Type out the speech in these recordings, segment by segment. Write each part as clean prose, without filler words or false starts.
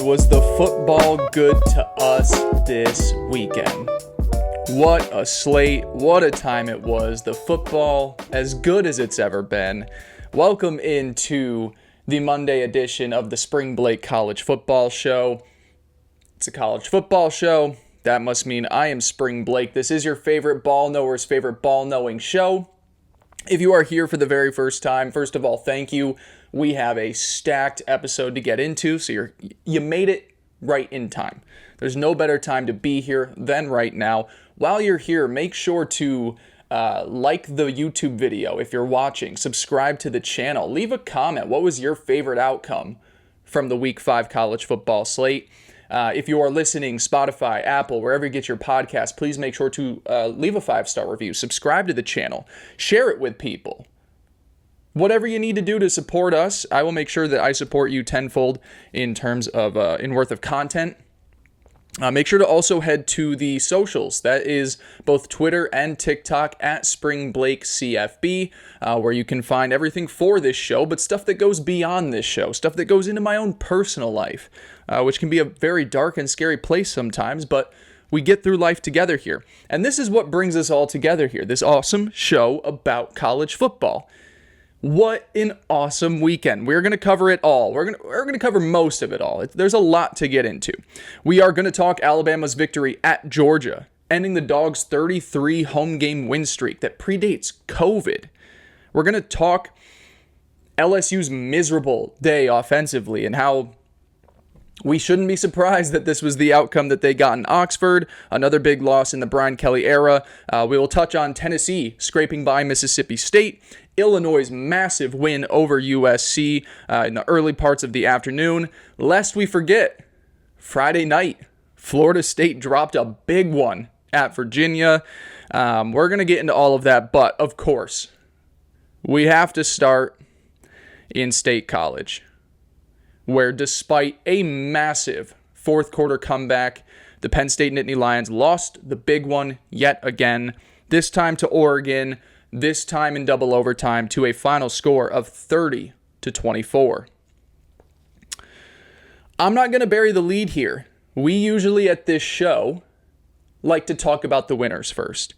man, was the football good to us this weekend? What a slate, what a time it was. The football, as good as it's ever been. Welcome into the Monday edition of the Spring Blake College Football Show. It's a college football show. That must mean I am Spring Blake. This is your favorite ball knower's favorite ball knowing show. If you are here for the very first time, first of all, thank you. We have a stacked episode to get into, so you made it right in time. There's no better time to be here than right now. While you're here, make sure to like the YouTube video if you're watching. Subscribe to the channel. Leave a comment. What was your favorite outcome from the Week 5 college football slate? If you are listening, Spotify, Apple, wherever you get your podcast, please make sure to leave a 5-star review. Subscribe to the channel. Share it with people. Whatever you need to do to support us, I will make sure that I support you tenfold in terms of in worth of content. Make sure to also head to the socials. That is both Twitter and TikTok at SpringBlakeCFB, where you can find everything for this show, but stuff that goes beyond this show, stuff that goes into my own personal life, which can be a very dark and scary place sometimes, but we get through life together here. And this is what brings us all together here, this awesome show about college football. What an awesome weekend. We're going to cover it all. We're going to cover most of it all. There's a lot to get into. We are going to talk Alabama's victory at Georgia, ending the Dogs' 33 home game win streak that predates COVID. We're going to talk LSU's miserable day offensively and how we shouldn't be surprised that this was the outcome that they got in Oxford, another big loss in the Brian Kelly era. We will touch on Tennessee scraping by Mississippi State, Illinois' massive win over USC in the early parts of the afternoon. Lest we forget, Friday night, Florida State dropped a big one at Virginia. We're going to get into all of that, but of course, we have to start in State College, where despite a massive fourth quarter comeback, the Penn State Nittany Lions lost the big one yet again, this time to Oregon, this time in double overtime to a final score of 30-24. I'm not going to bury the lead here. We usually at this show like to talk about the winners first.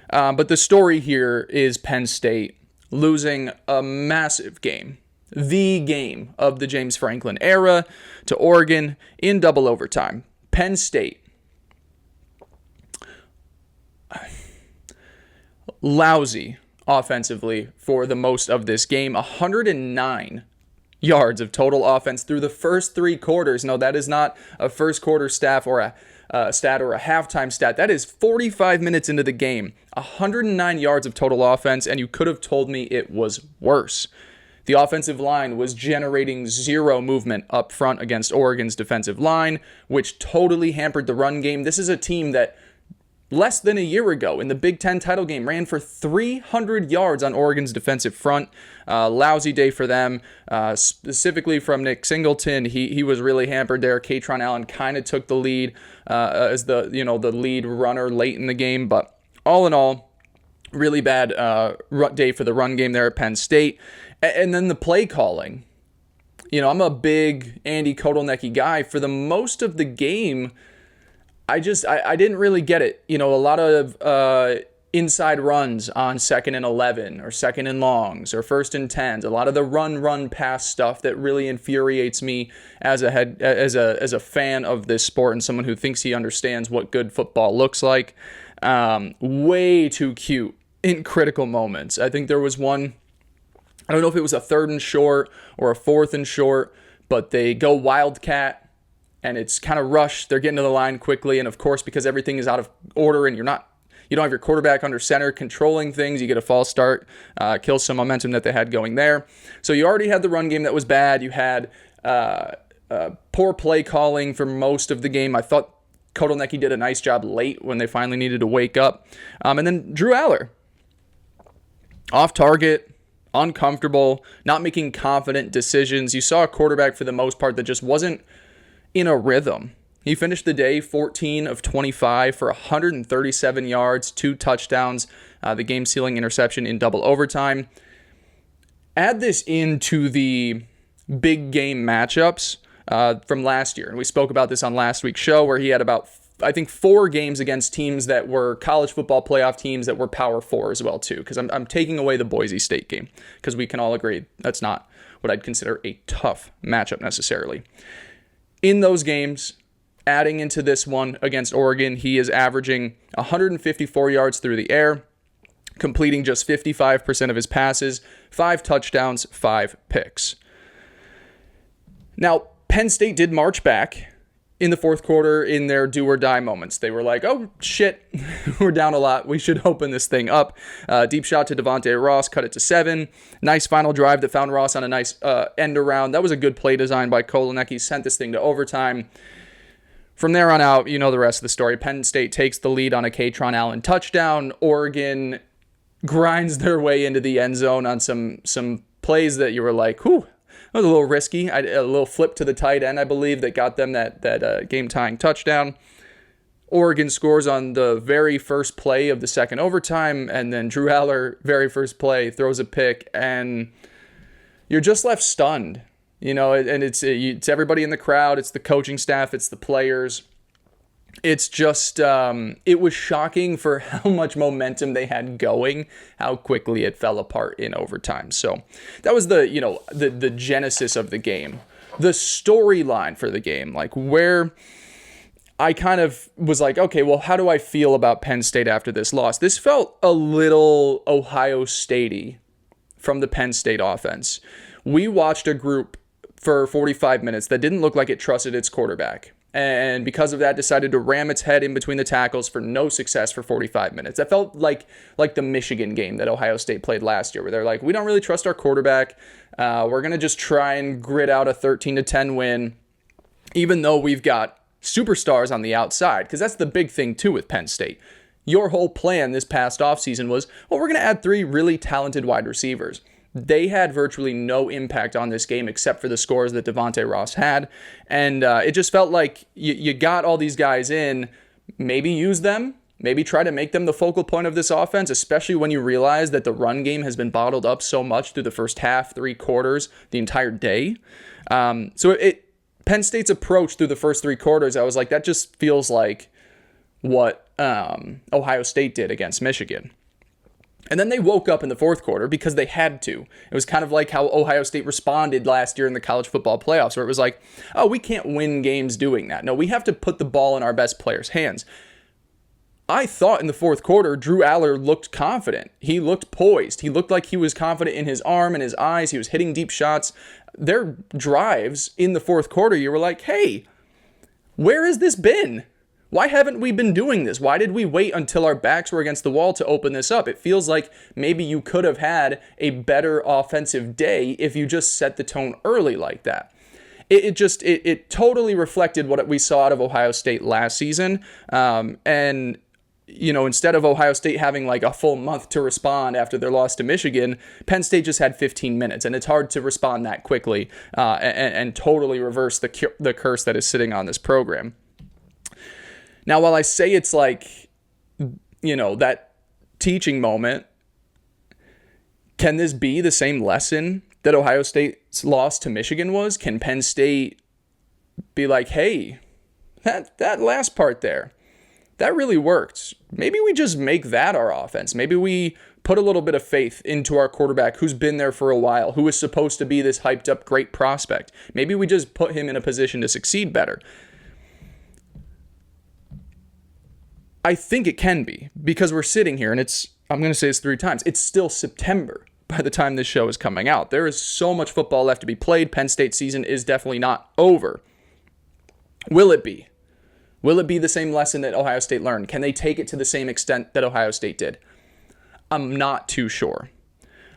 But the story here is Penn State losing a massive game, the game of the James Franklin era, to Oregon in double overtime. Penn State, lousy offensively for the most of this game. 109 yards of total offense through the first three quarters. No, that is not a first quarter stat or a stat or a halftime stat. That is 45 minutes into the game. 109 yards of total offense, and you could have told me it was worse. The offensive line was generating zero movement up front against Oregon's defensive line, which totally hampered the run game. This is a team that less than a year ago in the Big Ten title game ran for 300 yards on Oregon's defensive front. Lousy day for them, specifically from Nick Singleton. He was really hampered there. Katron Allen kind of took the lead as the lead runner late in the game, but all in all, really bad day for the run game there at Penn State. And then the play calling. I'm a big Andy Kotelnicki guy. For the most of the game, I didn't really get it. A lot of inside runs on 2nd and 11 or 2nd and longs or 1st and 10s. A lot of the run pass stuff that really infuriates me as a fan of this sport and someone who thinks he understands what good football looks like. Way too cute in critical moments. I think there was one, I don't know if it was a 3rd and short or a 4th and short, but they go wildcat. And it's kind of rushed. They're getting to the line quickly. And of course, because everything is out of order and you don't have your quarterback under center controlling things, you get a false start, kill some momentum that they had going there. So you already had the run game that was bad. You had poor play calling for most of the game. I thought Kotelnicki did a nice job late when they finally needed to wake up. And then Drew Aller, off target, uncomfortable, not making confident decisions. You saw a quarterback for the most part that just wasn't in a rhythm. He finished the day 14 of 25 for 137 yards, 2 touchdowns, the game-sealing interception in double overtime. Add this into the big game matchups from last year. And we spoke about this on last week's show where he had about, I think, 4 games against teams that were college football playoff teams that were Power 4 as well, too. Because I'm taking away the Boise State game because we can all agree that's not what I'd consider a tough matchup necessarily. In those games, adding into this one against Oregon, he is averaging 154 yards through the air, completing just 55% of his passes, 5 touchdowns, 5 picks. Now, Penn State did march back in the fourth quarter in their do-or-die moments. They were like, oh, shit, we're down a lot. We should open this thing up. Deep shot to Devontae Ross, cut it to 7. Nice final drive that found Ross on a nice end around. That was a good play design by Kolanecki. Sent this thing to overtime. From there on out, you know the rest of the story. Penn State takes the lead on a Katron Allen touchdown. Oregon grinds their way into the end zone on some plays that you were like, whew, that was a little risky. A little flip to the tight end, I believe, that got them that game-tying touchdown. Oregon scores on the very first play of the second overtime, and then Drew Aller, very first play, throws a pick, and you're just left stunned. You know, and it's everybody in the crowd, it's the coaching staff, it's the players. It's just, it was shocking for how much momentum they had going, how quickly it fell apart in overtime. So that was the genesis of the game. The storyline for the game, like where I kind of was like, okay, well, how do I feel about Penn State after this loss? This felt a little Ohio State-y from the Penn State offense. We watched a group for 45 minutes that didn't look like it trusted its quarterback. And because of that, decided to ram its head in between the tackles for no success for 45 minutes. That felt like the Michigan game that Ohio State played last year, where they're like, we don't really trust our quarterback. We're going to just try and grit out a 13-10 win, even though we've got superstars on the outside. Because that's the big thing, too, with Penn State. Your whole plan this past offseason was, well, we're going to add 3 really talented wide receivers. They had virtually no impact on this game except for the scores that Devontae Ross had. And it just felt like you got all these guys in, maybe use them, maybe try to make them the focal point of this offense, especially when you realize that the run game has been bottled up so much through the first half, 3 quarters, the entire day. So Penn State's approach through the first 3 quarters, I was like, that just feels like what Ohio State did against Michigan. And then they woke up in the fourth quarter because they had to. It was kind of like how Ohio State responded last year in the college football playoffs, where it was like, oh, we can't win games doing that. No, we have to put the ball in our best players' hands. I thought in the fourth quarter, Drew Aller looked confident. He looked poised. He looked like he was confident in his arm and his eyes. He was hitting deep shots. Their drives in the fourth quarter, you were like, hey, where has this been? Why haven't we been doing this? Why did we wait until our backs were against the wall to open this up? It feels like maybe you could have had a better offensive day if you just set the tone early like that. It totally reflected what we saw out of Ohio State last season. And, you know, instead of Ohio State having like a full month to respond after their loss to Michigan, Penn State just had 15 minutes. And it's hard to respond that quickly and totally reverse the curse that is sitting on this program. Now, while I say it's like, you know, that teaching moment, can this be the same lesson that Ohio State's loss to Michigan was? Can Penn State be like, hey, that last part there, that really worked. Maybe we just make that our offense. Maybe we put a little bit of faith into our quarterback who's been there for a while, who is supposed to be this hyped up great prospect. Maybe we just put him in a position to succeed better. I think it can be, because we're sitting here and I'm going to say this 3 times, it's still September by the time this show is coming out. There is so much football left to be played. Penn State season is definitely not over. Will it be? Will it be the same lesson that Ohio State learned? Can they take it to the same extent that Ohio State did? I'm not too sure.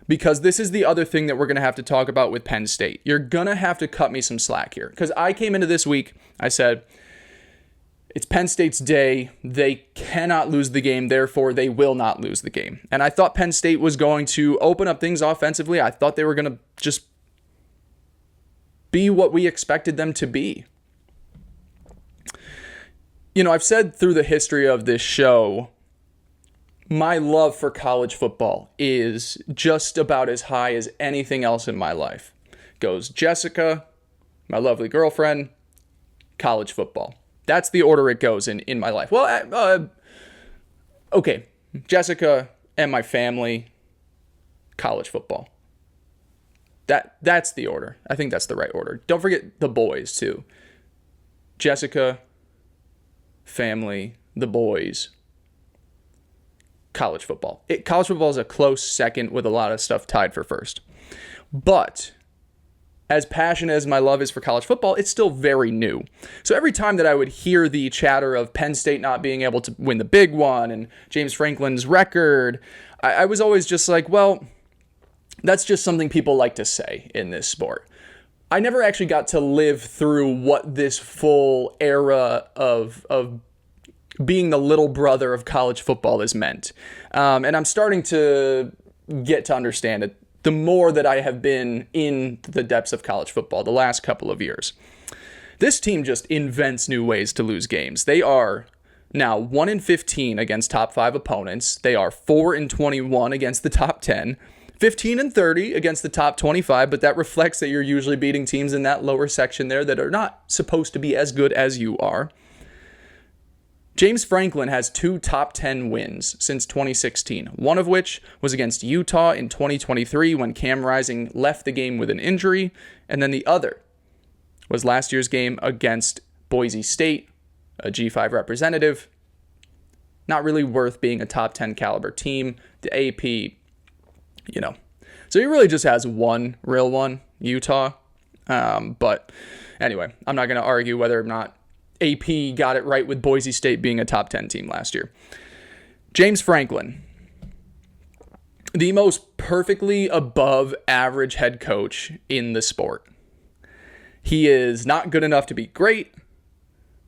Because this is the other thing that we're going to have to talk about with Penn State. You're going to have to cut me some slack here. Because I came into this week, I said, it's Penn State's day. They cannot lose the game. Therefore, they will not lose the game. And I thought Penn State was going to open up things offensively. I thought they were going to just be what we expected them to be. You know, I've said through the history of this show, my love for college football is just about as high as anything else in my life. Goes Jessica, my lovely girlfriend, college football. That's the order it goes in my life. Well, okay, Jessica and my family, college football. That's the order. I think that's the right order. Don't forget the boys, too. Jessica, family, the boys, college football. College football is a close second with a lot of stuff tied for first. But as passionate as my love is for college football, it's still very new. So every time that I would hear the chatter of Penn State not being able to win the big one and James Franklin's record, I was always just like, well, that's just something people like to say in this sport. I never actually got to live through what this full era of being the little brother of college football has meant. And I'm starting to get to understand it the more that I have been in the depths of college football the last couple of years. This team just invents new ways to lose games. They are now 1-15 against top 5 opponents. They are 4-21 against the top 10. 15-30 against the top 25, but that reflects that you're usually beating teams in that lower section there that are not supposed to be as good as you are. James Franklin has 2 top 10 wins since 2016, one of which was against Utah in 2023 when Cam Rising left the game with an injury, and then the other was last year's game against Boise State, a G5 representative. Not really worth being a top 10 caliber team. The AP, so he really just has one real one, Utah. But anyway, I'm not going to argue whether or not AP got it right with Boise State being a top 10 team last year. James Franklin, the most perfectly above average head coach in the sport. He is not good enough to be great,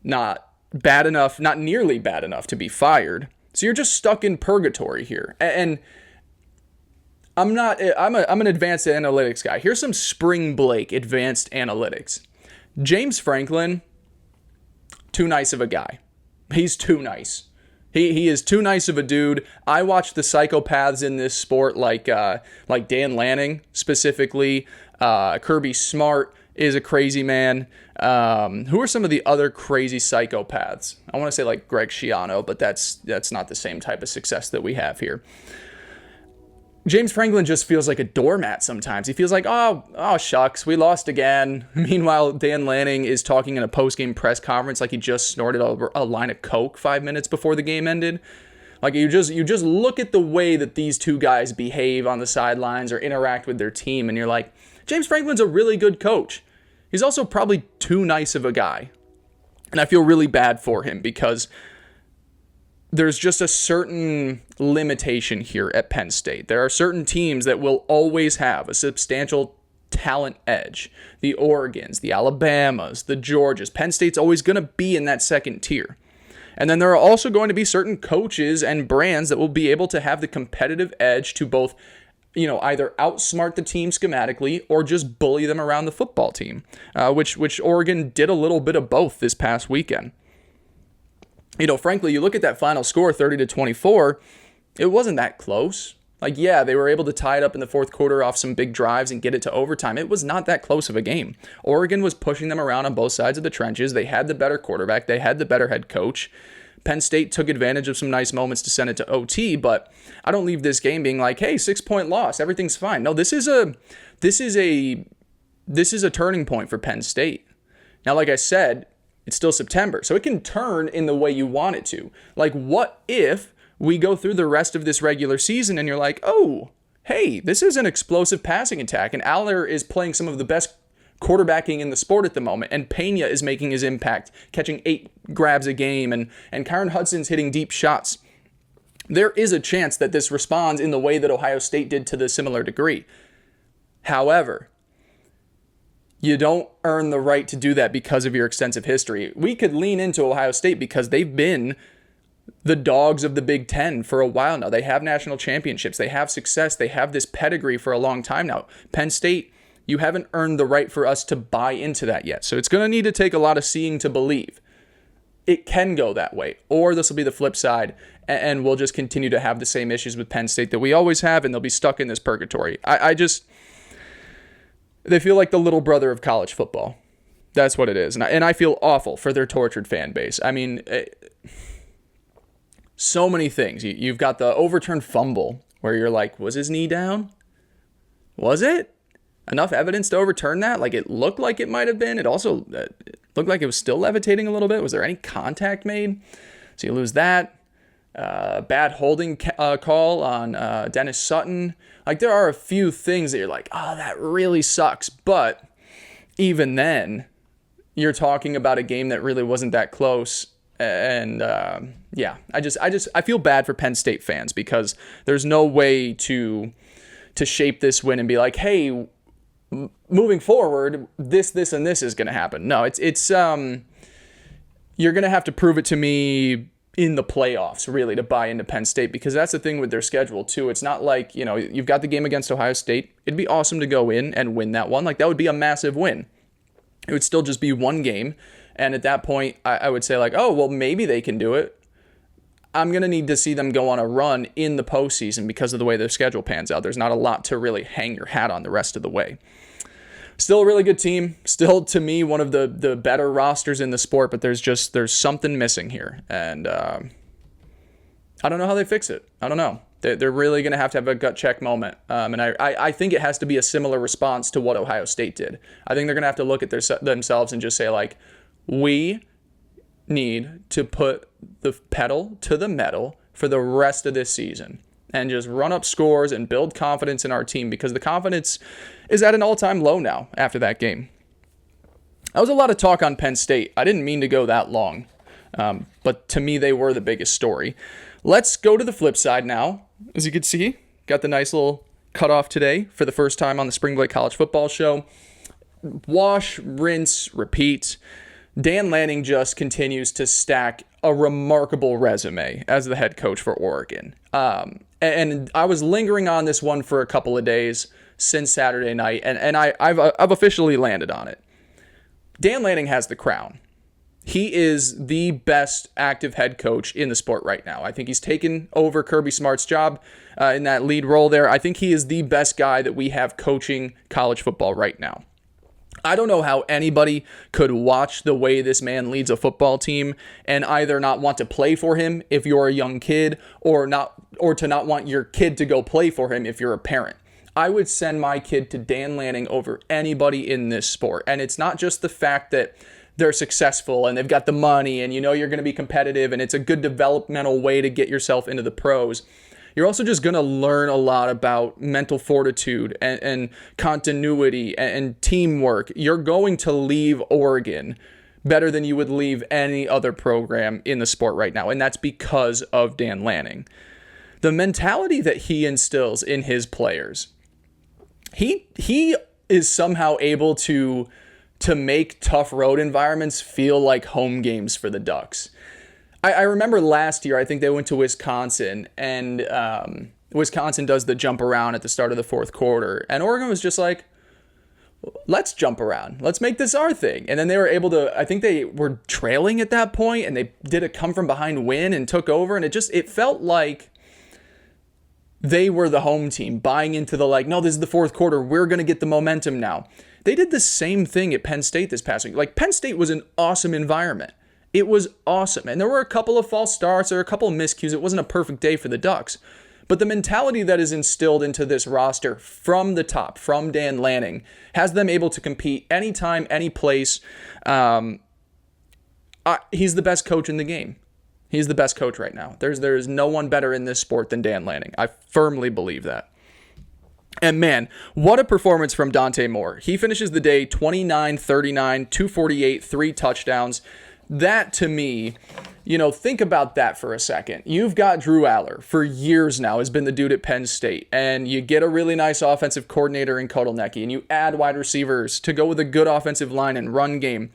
not bad enough, not nearly bad enough to be fired. So you're just stuck in purgatory here. And I'm an advanced analytics guy. Here's some Spring Blake advanced analytics. James Franklin, too nice of a guy. He's too nice. He is too nice of a dude. I watch the psychopaths in this sport like Dan Lanning specifically. Kirby Smart is a crazy man. Who are some of the other crazy psychopaths? I want to say like Greg Schiano, but that's not the same type of success that we have here. James Franklin just feels like a doormat sometimes. He feels like, oh shucks, we lost again. Meanwhile, Dan Lanning is talking in a post-game press conference like he just snorted a line of Coke 5 minutes before the game ended. Like you just look at the way that these two guys behave on the sidelines or interact with their team, and you're like, James Franklin's a really good coach. He's also probably too nice of a guy. And I feel really bad for him because there's just a certain limitation here at Penn State. There are certain teams that will always have a substantial talent edge. The Oregons, the Alabamas, the Georgias. Penn State's always going to be in that second tier. And then there are also going to be certain coaches and brands that will be able to have the competitive edge to both, either outsmart the team schematically or just bully them around the football team, which Oregon did a little bit of both this past weekend. Frankly, you look at that final score, 30-24, it wasn't that close. They were able to tie it up in the fourth quarter off some big drives and get it to overtime. It was not that close of a game. Oregon was pushing them around on both sides of the trenches. They had the better quarterback. They had the better head coach. Penn State took advantage of some nice moments to send it to OT, but I don't leave this game being like, hey, 6-point loss, everything's fine. No, this is a turning point for Penn State. Now, like I said, it's still September, so it can turn in the way you want it to. Like, what if we go through the rest of this regular season and you're like, oh, hey, this is an explosive passing attack, and Aller is playing some of the best quarterbacking in the sport at the moment, and Pena is making his impact, catching 8 grabs a game, and Kyron Hudson's hitting deep shots. There is a chance that this responds in the way that Ohio State did to the similar degree. However, you don't earn the right to do that because of your extensive history. We could lean into Ohio State because they've been the dogs of the Big Ten for a while now. They have national championships. They have success. They have this pedigree for a long time now. Penn State, you haven't earned the right for us to buy into that yet. So it's going to need to take a lot of seeing to believe. It can go that way, or this will be the flip side, and we'll just continue to have the same issues with Penn State that we always have, and they'll be stuck in this purgatory. They feel like the little brother of college football. That's what it is. And I feel awful for their tortured fan base. I mean, so many things. You've got the overturned fumble where you're like, was his knee down? Was it? Enough evidence to overturn that? Like, it looked like it might have been. It also looked like it was still levitating a little bit. Was there any contact made? So you lose that. Bad holding call on Dennis Sutton. Like, there are a few things that you're like, oh, that really sucks. But even then, you're talking about a game that really wasn't that close. And I feel bad for Penn State fans because there's no way to shape this win and be like, hey, moving forward, this, and this is going to happen. No, it's you're going to have to prove it to me in the playoffs, really, to buy into Penn State, because that's the thing with their schedule too. It's not like, you've got the game against Ohio State. It'd be awesome to go in and win that one. Like, that would be a massive win. It would still just be one game. And at that point, I would say like, oh, well, maybe they can do it. I'm going to need to see them go on a run in the postseason because of the way their schedule pans out. There's not a lot to really hang your hat on the rest of the way. Still a really good team. Still, to me, one of the better rosters in the sport, but there's something missing here. And I don't know how they fix it. I don't know. They're really going to have a gut check moment. And I think it has to be a similar response to what Ohio State did. I think they're going to have to look at themselves and just say, like, we need to put the pedal to the metal for the rest of this season and just run up scores and build confidence in our team, because the confidence is at an all-time low now after that game. That was a lot of talk on Penn State. I didn't mean to go that long, but to me, they were the biggest story. Let's go to the flip side now. As you can see, got the nice little cutoff today for the first time on the Spring Break College Football Show. Wash, rinse, repeat. Dan Lanning just continues to stack a remarkable resume as the head coach for Oregon. And I was lingering on this one for a couple of days since Saturday night, and I've officially landed on it. Dan Lanning has the crown. He is the best active head coach in the sport right now. I think he's taken over Kirby Smart's job in that lead role there. I think he is the best guy that we have coaching college football right now. I don't know how anybody could watch the way this man leads a football team and either not want to play for him if you're a young kid, or to not want your kid to go play for him if you're a parent. I would send my kid to Dan Lanning over anybody in this sport. And it's not just the fact that they're successful and they've got the money and you're going to be competitive and it's a good developmental way to get yourself into the pros. You're also just going to learn a lot about mental fortitude and continuity and teamwork. You're going to leave Oregon better than you would leave any other program in the sport right now, and that's because of Dan Lanning. The mentality that he instills in his players, he is somehow able to make tough road environments feel like home games for the Ducks. I remember last year, I think they went to Wisconsin, and Wisconsin does the jump around at the start of the fourth quarter. And Oregon was just like, let's jump around. Let's make this our thing. And then they were able to, I think they were trailing at that point, and they did a come from behind win and took over. And it felt like they were the home team buying into the like, no, this is the fourth quarter. We're going to get the momentum now. They did the same thing at Penn State this past week. Like, Penn State was an awesome environment. It was awesome. And there were a couple of false starts. There were a couple of miscues. It wasn't a perfect day for the Ducks. But the mentality that is instilled into this roster from the top, from Dan Lanning, has them able to compete anytime, any place. He's the best coach in the game. He's the best coach right now. There's no one better in this sport than Dan Lanning. I firmly believe that. And man, what a performance from Dante Moore. He finishes the day 29-39, 248, 3 touchdowns. That, to me, think about that for a second. You've got Drew Aller for years now, has been the dude at Penn State, and you get a really nice offensive coordinator in Kotelnicki, and you add wide receivers to go with a good offensive line and run game.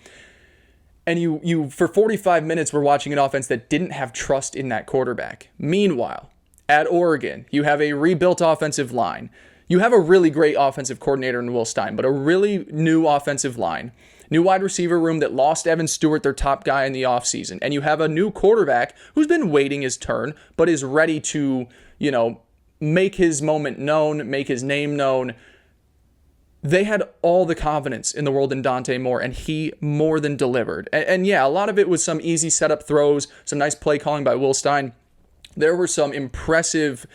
And you for 45 minutes were watching an offense that didn't have trust in that quarterback. Meanwhile, at Oregon, you have a rebuilt offensive line. You have a really great offensive coordinator in Will Stein, but a really new offensive line. New wide receiver room that lost Evan Stewart, their top guy in the offseason. And you have a new quarterback who's been waiting his turn, but is ready to, make his moment known, make his name known. They had all the confidence in the world in Dante Moore, and he more than delivered. And yeah, a lot of it was some easy setup throws, some nice play calling by Will Stein. There were some impressive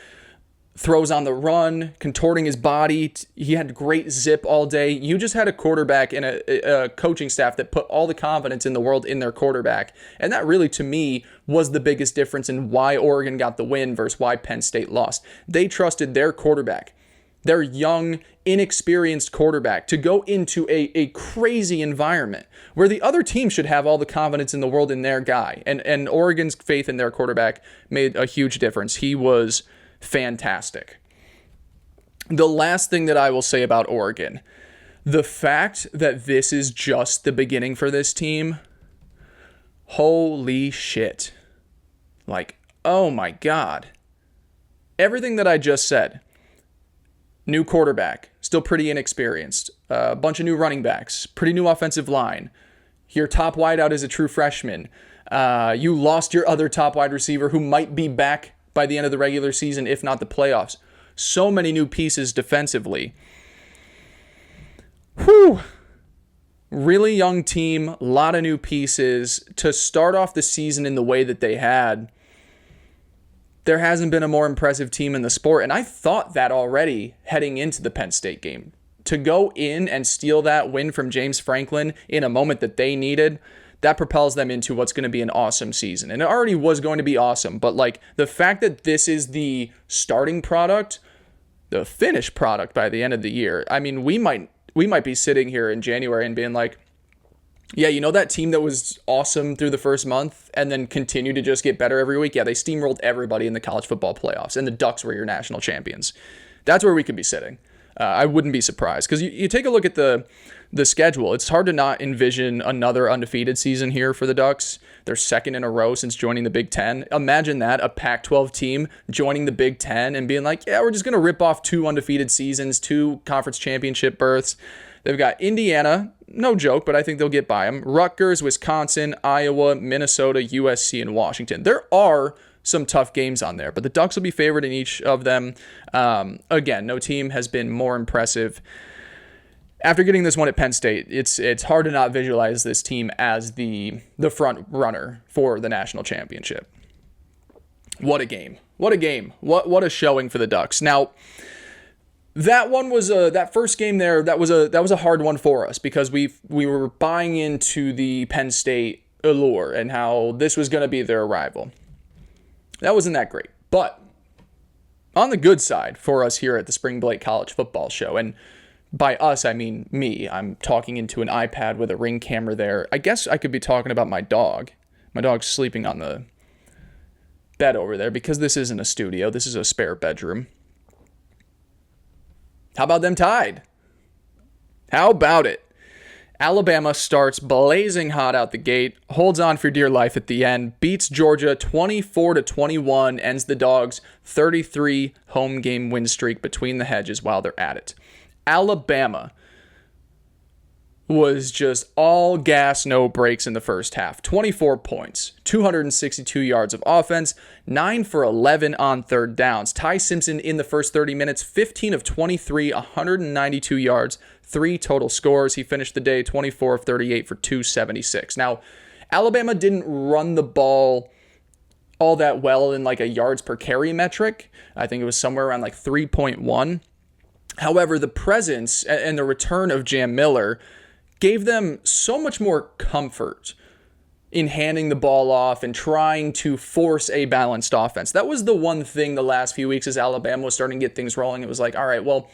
throws on the run, contorting his body. He had great zip all day. You just had a quarterback and a coaching staff that put all the confidence in the world in their quarterback. And that really, to me, was the biggest difference in why Oregon got the win versus why Penn State lost. They trusted their quarterback, their young, inexperienced quarterback, to go into a crazy environment where the other team should have all the confidence in the world in their guy. And Oregon's faith in their quarterback made a huge difference. He was fantastic. The last thing that I will say about Oregon, the fact that this is just the beginning for this team, holy shit. Like, oh my God. Everything that I just said, new quarterback, still pretty inexperienced, a bunch of new running backs, pretty new offensive line. Your top wideout is a true freshman. You lost your other top wide receiver who might be back by the end of the regular season, if not the playoffs. So many new pieces defensively. Whew. Really young team, a lot of new pieces. To start off the season in the way that they had, there hasn't been a more impressive team in the sport. And I thought that already heading into the Penn State game. To go in and steal that win from James Franklin in a moment that they needed, that propels them into what's going to be an awesome season. And it already was going to be awesome, but like the fact that this is the starting product, the finished product by the end of the year, I mean, we might be sitting here in January and being like, yeah, you know that team that was awesome through the first month and then continued to just get better every week? Yeah, they steamrolled everybody in the college football playoffs, and the Ducks were your national champions. That's where we could be sitting. I wouldn't be surprised, because you take a look at the schedule. It's hard to not envision another undefeated season here for the Ducks. They're second in a row since joining the Big Ten. Imagine that, a Pac-12 team joining the Big Ten and being like, yeah, we're just going to rip off 2 undefeated seasons, 2 conference championship berths. They've got Indiana, no joke, but I think they'll get by them. Rutgers, Wisconsin, Iowa, Minnesota, USC, and Washington. There are some tough games on there, but the Ducks will be favored in each of them. Again, no team has been more impressive. After getting this one at Penn State, it's hard to not visualize this team as the front runner for the national championship. What a game. What a game. What a showing for the Ducks. Now, that one was that first game there, that was a hard one for us, because we were buying into the Penn State allure and how this was going to be their arrival. That wasn't that great. But on the good side for us here at the Spring Blake College Football Show, and by us, I mean me. I'm talking into an iPad with a Ring camera there. I guess I could be talking about my dog. My dog's sleeping on the bed over there, because this isn't a studio. This is a spare bedroom. How about them Tide? How about it? Alabama starts blazing hot out the gate, holds on for dear life at the end, beats Georgia 24-21, ends the Dogs' 33 home game win streak between the hedges while they're at it. Alabama was just all gas, no brakes in the first half. 24 points, 262 yards of offense, 9 for 11 on third downs. Ty Simpson in the first 30 minutes, 15 of 23, 192 yards, 3 total scores. He finished the day 24 of 38 for 276. Now, Alabama didn't run the ball all that well in like a yards per carry metric. I think it was somewhere around like 3.1. However, the presence and the return of Jam Miller gave them so much more comfort in handing the ball off and trying to force a balanced offense. That was the one thing the last few weeks as Alabama was starting to get things rolling. It was like, all right, well,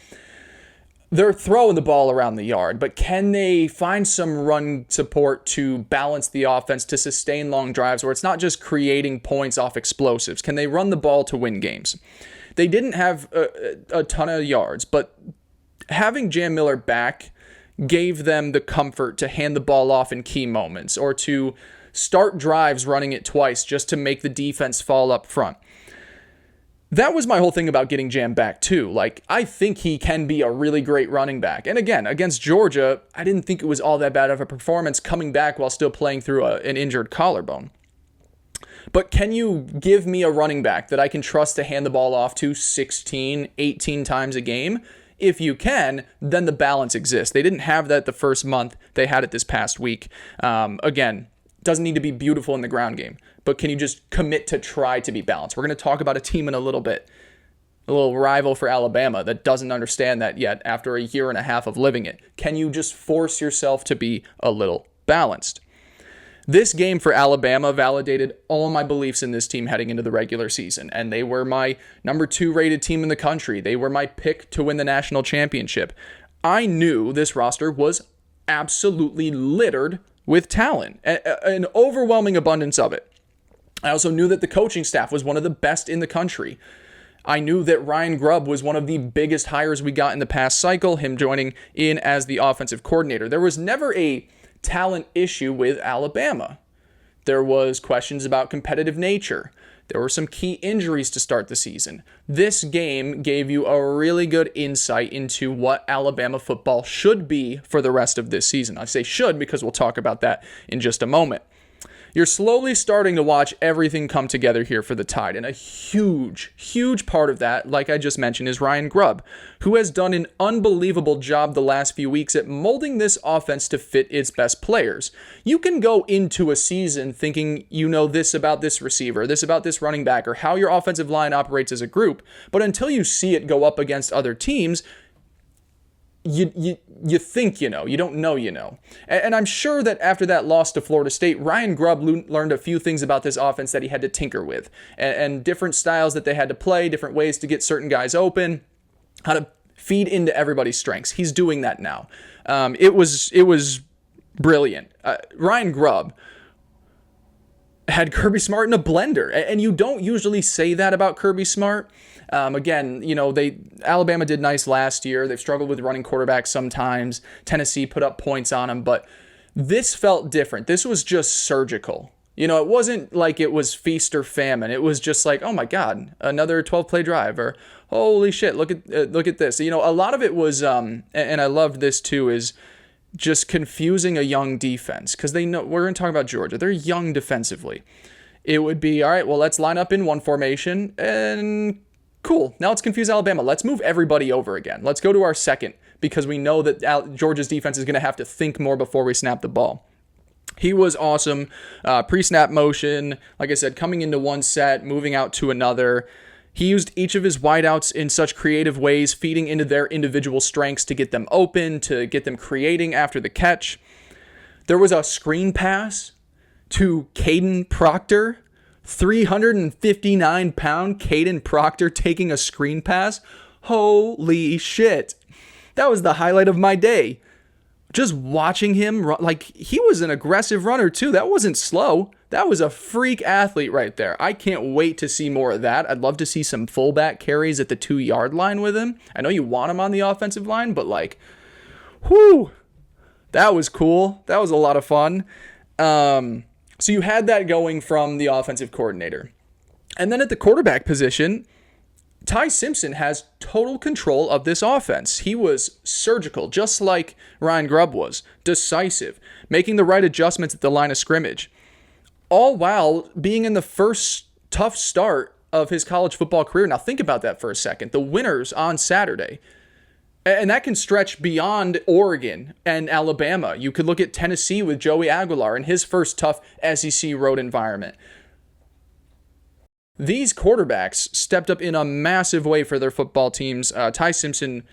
they're throwing the ball around the yard, but can they find some run support to balance the offense, to sustain long drives where it's not just creating points off explosives? Can they run the ball to win games? They didn't have a ton of yards, but having Jam Miller back gave them the comfort to hand the ball off in key moments, or to start drives running it twice just to make the defense fall up front. That was my whole thing about getting Jam back too. Like, I think he can be a really great running back. And again, against Georgia, I didn't think it was all that bad of a performance coming back while still playing through an injured collarbone. But can you give me a running back that I can trust to hand the ball off to 16, 18 times a game? if you can, then the balance exists. They didn't have that the first month. They had it this past week. Again, doesn't need to be beautiful in the ground game, but can you just commit to try to be balanced? We're going to talk about a team in a little bit, a little rival for Alabama that doesn't understand that yet after a year and a half of living it. Can you just force yourself to be a little balanced? This game for Alabama validated all my beliefs in this team heading into the regular season, and they were my number 2 rated team in the country. They were my pick to win the national championship. I knew this roster was absolutely littered with talent, an overwhelming abundance of it. I also knew that the coaching staff was one of the best in the country. I knew that Ryan Grubb was one of the biggest hires we got in the past cycle, him joining in as the offensive coordinator. There was never a talent issue with Alabama. There was questions about competitive nature. There were some key injuries to start the season. This game gave you a really good insight into what Alabama football should be for the rest of this season. I say should because we'll talk about that in just a moment. You're slowly starting to watch everything come together here for the Tide, and a huge, huge part of that, like I just mentioned, is Ryan Grubb, who has done an unbelievable job the last few weeks at molding this offense to fit its best players. You can go into a season thinking you know this about this receiver, this about this running back, or how your offensive line operates as a group, but until you see it go up against other teams, you think you know. You don't know you know. And I'm sure that after that loss to Florida State, Ryan Grubb learned a few things about this offense that he had to tinker with, and different styles that they had to play, different ways to get certain guys open, how to feed into everybody's strengths. He's doing that now. It was brilliant. Ryan Grubb had Kirby Smart in a blender, and you don't usually say that about Kirby Smart. Again, Alabama did nice last year. They've struggled with running quarterbacks sometimes. Tennessee put up points on them, but this felt different. This was just surgical. It wasn't like it was feast or famine. It was just like, oh my God, another 12-play drive, or holy shit, look at this. A lot of it was, and I loved this too, is just confusing a young defense, because they know we're going to talk about Georgia. They're young defensively. It would be, all right, well, let's line up in one formation and cool. Now let's confuse Alabama. Let's move everybody over again. Let's go to our second, because we know that Georgia's defense is going to have to think more before we snap the ball. He was awesome. Pre-snap motion, like I said, coming into one set, moving out to another. He used each of his wideouts in such creative ways, feeding into their individual strengths to get them open, to get them creating after the catch. There was a screen pass to Caden Proctor. 359-pound Caden Proctor taking a screen pass. Holy shit. That was the highlight of my day. Just watching him run, like, he was an aggressive runner too. That wasn't slow. That was a freak athlete right there. I can't wait to see more of that. I'd love to see some fullback carries at the 2-yard line with him. I know you want him on the offensive line, but like, whoo, that was cool. That was a lot of fun. So you had that going from the offensive coordinator. And then at the quarterback position, Ty Simpson has total control of this offense. He was surgical, just like Ryan Grubb was, decisive, making the right adjustments at the line of scrimmage, all while being in the first tough start of his college football career. Now think about that for a second. The winners on Saturday. And that can stretch beyond Oregon and Alabama. You could look at Tennessee with Joey Aguilar and his first tough SEC road environment. These quarterbacks stepped up in a massive way for their football teams. Ty Simpson,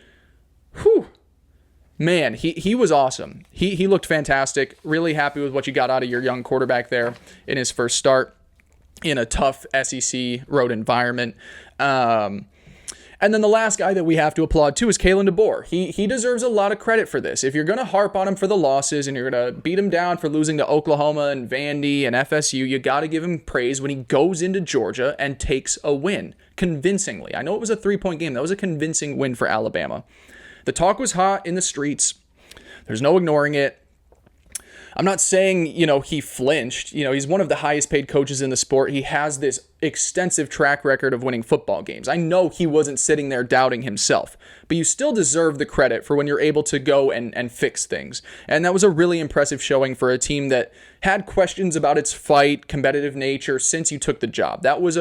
man, he was awesome. He looked fantastic. Really happy with what you got out of your young quarterback there in his first start in a tough SEC road environment. And then the last guy that we have to applaud too is Kalen DeBoer. He deserves a lot of credit for this. If you're going to harp on him for the losses and you're going to beat him down for losing to Oklahoma and Vandy and FSU, you got to give him praise when he goes into Georgia and takes a win convincingly. I know it was a 3-point game. That was a convincing win for Alabama. The talk was hot in the streets. There's no ignoring it. I'm not saying, he flinched. He's one of the highest paid coaches in the sport. He has this extensive track record of winning football games. I know he wasn't sitting there doubting himself, but you still deserve the credit for when you're able to go and fix things. And that was a really impressive showing for a team that had questions about its fight, competitive nature since you took the job. That was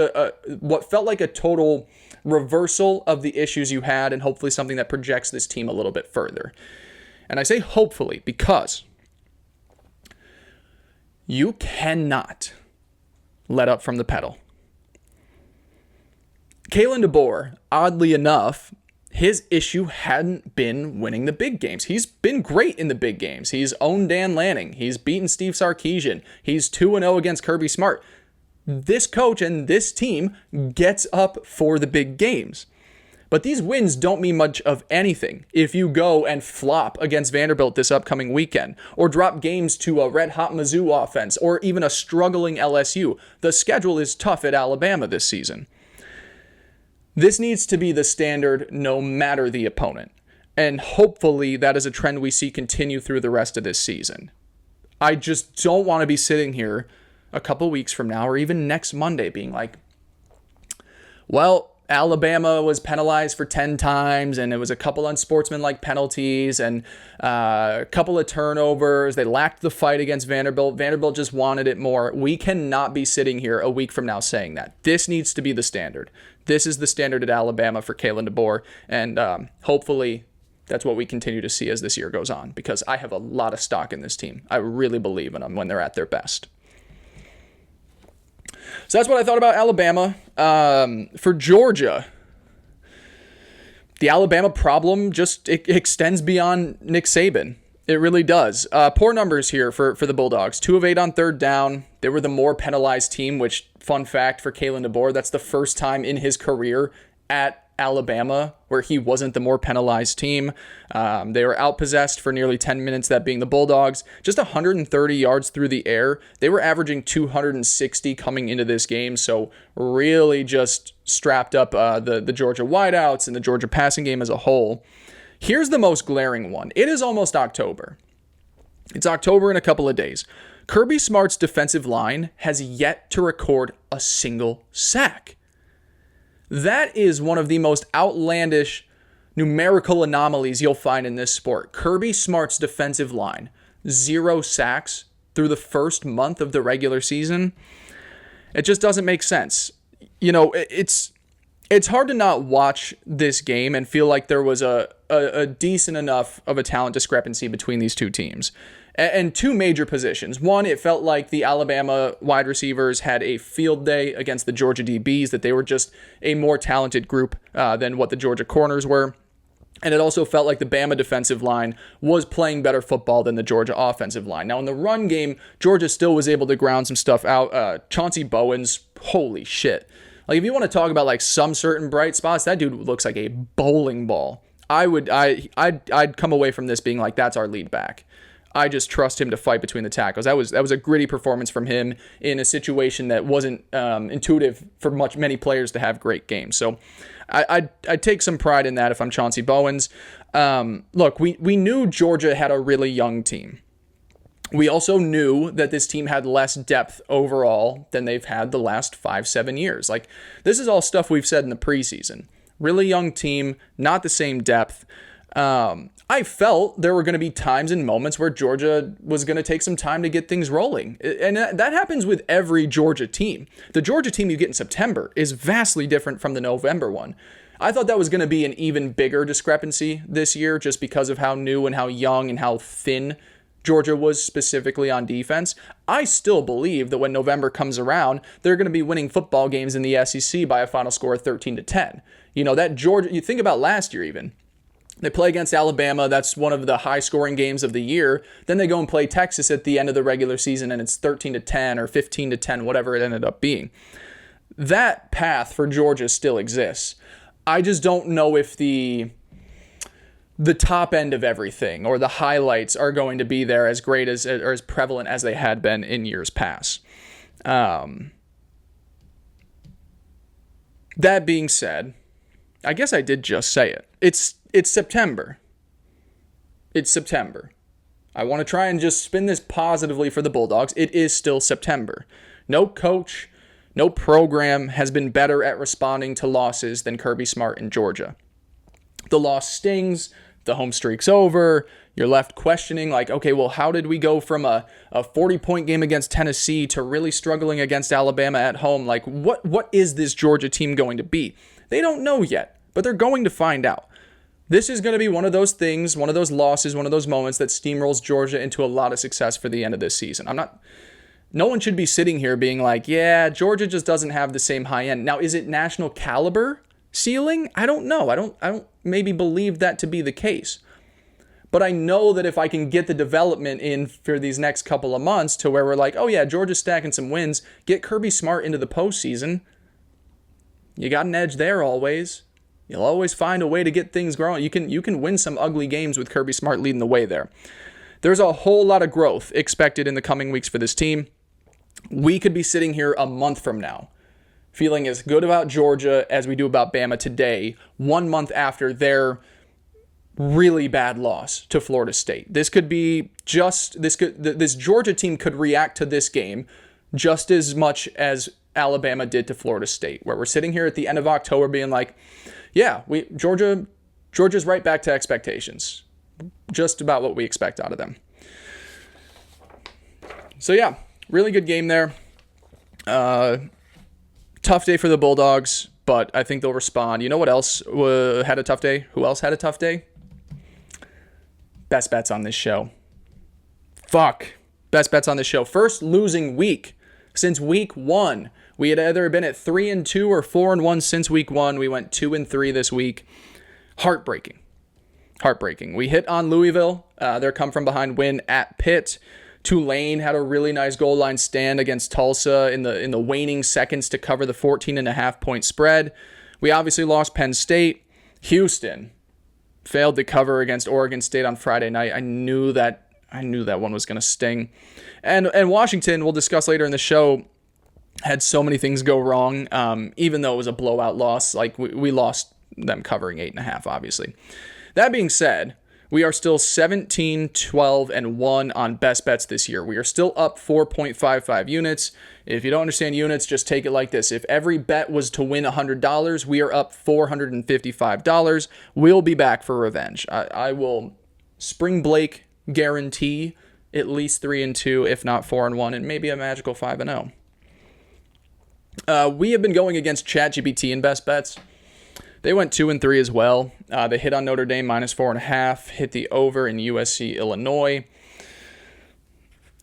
what felt like a total reversal of the issues you had and hopefully something that projects this team a little bit further. And I say hopefully because you cannot let up from the pedal. Kalen DeBoer, oddly enough, his issue hadn't been winning the big games. He's been great in the big games. He's owned Dan Lanning. He's beaten Steve Sarkisian. He's 2-0 against Kirby Smart. This coach and this team gets up for the big games. But these wins don't mean much of anything if you go and flop against Vanderbilt this upcoming weekend, or drop games to a red-hot Mizzou offense, or even a struggling LSU. The schedule is tough at Alabama this season. This needs to be the standard no matter the opponent. And hopefully that is a trend we see continue through the rest of this season. I just don't want to be sitting here a couple weeks from now or even next Monday being like, well, Alabama was penalized for 10 times and it was a couple unsportsmanlike penalties and a couple of turnovers. They lacked the fight against Vanderbilt. Vanderbilt just wanted it more. We cannot be sitting here a week from now saying that. This needs to be the standard. This is the standard at Alabama for Kalen DeBoer, and hopefully that's what we continue to see as this year goes on, because I have a lot of stock in this team. I really believe in them when they're at their best. So that's what I thought about Alabama. For Georgia, the Alabama problem just extends beyond Nick Saban. It really does. Poor numbers here for the Bulldogs. 2 of 8 on third down. They were the more penalized team, which, fun fact for Kalen DeBoer, that's the first time in his career at Alabama where he wasn't the more penalized team. They were outpossessed for nearly 10 minutes, that being the Bulldogs. Just 130 yards through the air. They were averaging 260 coming into this game, so really just strapped up the Georgia wideouts and the Georgia passing game as a whole. Here's the most glaring one. It is almost October. It's October in a couple of days. Kirby Smart's defensive line has yet to record a single sack. That is one of the most outlandish numerical anomalies you'll find in this sport. Kirby Smart's defensive line, 0 sacks through the first month of the regular season. It just doesn't make sense. You know, it's hard to not watch this game and feel like there was a decent enough of a talent discrepancy between these two teams. And two major positions. One, it felt like the Alabama wide receivers had a field day against the Georgia DBs, that they were just a more talented group than what the Georgia corners were. And it also felt like the Bama defensive line was playing better football than the Georgia offensive line. Now, in the run game, Georgia still was able to ground some stuff out. Chauncey Bowens, holy shit. Like, if you want to talk about like some certain bright spots, that dude looks like a bowling ball. I'd come away from this being like, that's our lead back. I just trust him to fight between the tackles. That was a gritty performance from him in a situation that wasn't intuitive for many players to have great games. So I'd take some pride in that if I'm Chauncey Bowens. Look, we knew Georgia had a really young team. We also knew that this team had less depth overall than they've had the last 5-7 years. Like, this is all stuff we've said in the preseason. Really young team, not the same depth. I felt there were going to be times and moments where Georgia was going to take some time to get things rolling. And that happens with every Georgia team. The Georgia team you get in September is vastly different from the November one. I thought that was going to be an even bigger discrepancy this year just because of how new and how young and how thin Georgia was specifically on defense. I still believe that when November comes around, they're going to be winning football games in the SEC by a final score of 13-10. You know, that Georgia, you think about last year even. They play against Alabama. That's one of the high-scoring games of the year. Then they go and play Texas at the end of the regular season, and it's 13-10 or 15-10, whatever it ended up being. That path for Georgia still exists. I just don't know if the top end of everything or the highlights are going to be there as great as or as prevalent as they had been in years past. That being said, I guess I did just say it. It's September. It's September. I want to try and just spin this positively for the Bulldogs. It is still September. No coach, no program has been better at responding to losses than Kirby Smart in Georgia. The loss stings. The home streak's over. You're left questioning, like, okay, well, how did we go from a 40-point game against Tennessee to really struggling against Alabama at home? Like, what is this Georgia team going to be? They don't know yet, but they're going to find out. This is going to be one of those things, one of those losses, one of those moments that steamrolls Georgia into a lot of success for the end of this season. No one should be sitting here being like, yeah, Georgia just doesn't have the same high end. Now, is it national caliber ceiling? I don't know. I don't maybe believe that to be the case. But I know that if I can get the development in for these next couple of months to where we're like, oh yeah, Georgia's stacking some wins, get Kirby Smart into the postseason, you got an edge there always. You'll always find a way to get things growing. You can win some ugly games with Kirby Smart leading the way there. There's a whole lot of growth expected in the coming weeks for this team. We could be sitting here a month from now feeling as good about Georgia as we do about Bama today, 1 month after their really bad loss to Florida State. This Georgia team could react to this game just as much as Alabama did to Florida State, where we're sitting here at the end of October being like, yeah, Georgia's right back to expectations. Just about what we expect out of them. So yeah, really good game there. Tough day for the Bulldogs, but I think they'll respond. You know what else had a tough day? Who else had a tough day? Best bets on this show. Best bets on this show. First losing week since week 1. We had either been at 3-2 or 4-1 since week 1. We went 2-3 this week. Heartbreaking. We hit on Louisville. Their come from behind win at Pitt. Tulane had a really nice goal line stand against Tulsa in the waning seconds to cover the 14.5 point spread. We obviously lost Penn State. Houston failed to cover against Oregon State on Friday night. I knew that one was going to sting. And Washington, we'll discuss later in the show, had so many things go wrong. Even though it was a blowout loss, like we lost them covering 8.5, obviously. That being said, we are still 17, 12, and 1 on best bets this year. We are still up 4.55 units. If you don't understand units, just take it like this. If every bet was to win $100, we are up $455. We'll be back for revenge. I will Spring Blake guarantee at least 3-2, if not 4-1, and maybe a magical 5-0. We have been going against ChatGPT in best bets. They went 2-3 as well. They hit on Notre Dame -4.5, hit the over in USC, Illinois.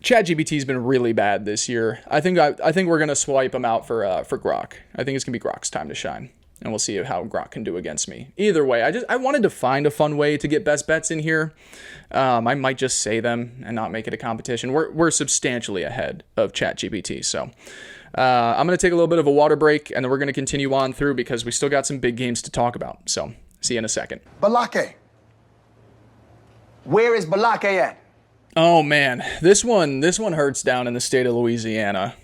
ChatGPT's been really bad this year. I think we're gonna swipe them out for Grok. I think it's gonna be Grok's time to shine, and we'll see how Grok can do against me. Either way, I wanted to find a fun way to get best bets in here. I might just say them and not make it a competition. We're substantially ahead of ChatGPT, so. I'm going to take a little bit of a water break, and then we're going to continue on through because we still got some big games to talk about. So, see you in a second. Balake. Where is Balake at? Oh, man. This one hurts down in the state of Louisiana.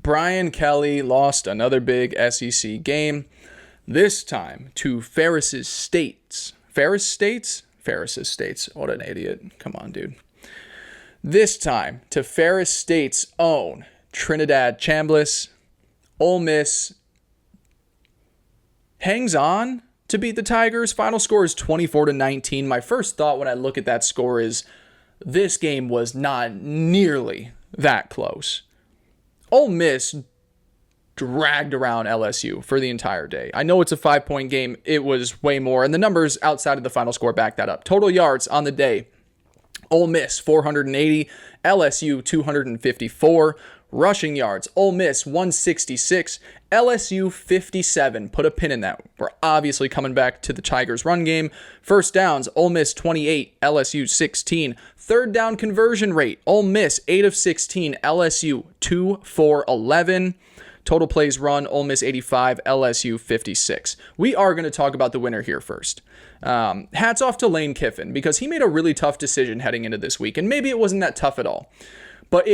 Brian Kelly lost another big SEC game, this time to Ferris States. Ferris States? Ferris States. What an idiot. Come on, dude. This time to Ferris State's own Trinidad Chambliss. Ole Miss hangs on to beat the Tigers. Final score is 24-19. My first thought when I look at that score is this game was not nearly that close. Ole Miss dragged around LSU for the entire day. I know it's a 5-point game. It was way more, and the numbers outside of the final score back that up. Total yards on the day: Ole Miss 480, LSU 254. Rushing yards: Ole Miss 166, LSU 57. Put a pin in that. We're obviously coming back to the Tigers' run game. First downs: Ole Miss 28, LSU 16. Third down conversion rate: Ole Miss 8 of 16, LSU 2 for 11. Total plays run: Ole Miss 85, LSU 56. We are going to talk about the winner here first. Hats off to Lane Kiffin, because he made a really tough decision heading into this week, and maybe it wasn't that tough at all. But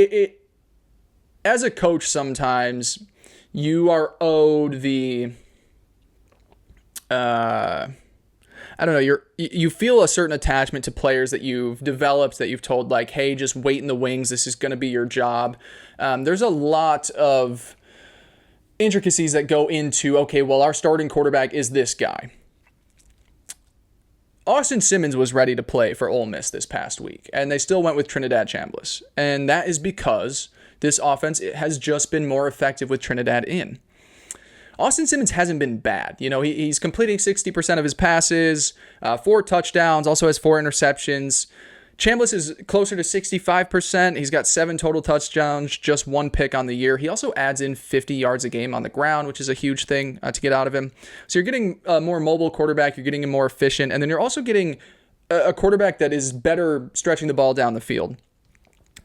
as a coach, sometimes you are owed the, you feel a certain attachment to players that you've developed, that you've told, like, hey, just wait in the wings. This is going to be your job. There's a lot of intricacies that go into, okay, well, our starting quarterback is this guy. Austin Simmons was ready to play for Ole Miss this past week, and they still went with Trinidad Chambliss. And that is because this offense has just been more effective with Trinidad in. Austin Simmons hasn't been bad. He's completing 60% of his passes, 4 touchdowns, also has 4 interceptions. Chambliss is closer to 65%. He's got 7 total touchdowns, just 1 pick on the year. He also adds in 50 yards a game on the ground, which is a huge thing to get out of him. So you're getting a more mobile quarterback. You're getting him more efficient. And then you're also getting a quarterback that is better stretching the ball down the field.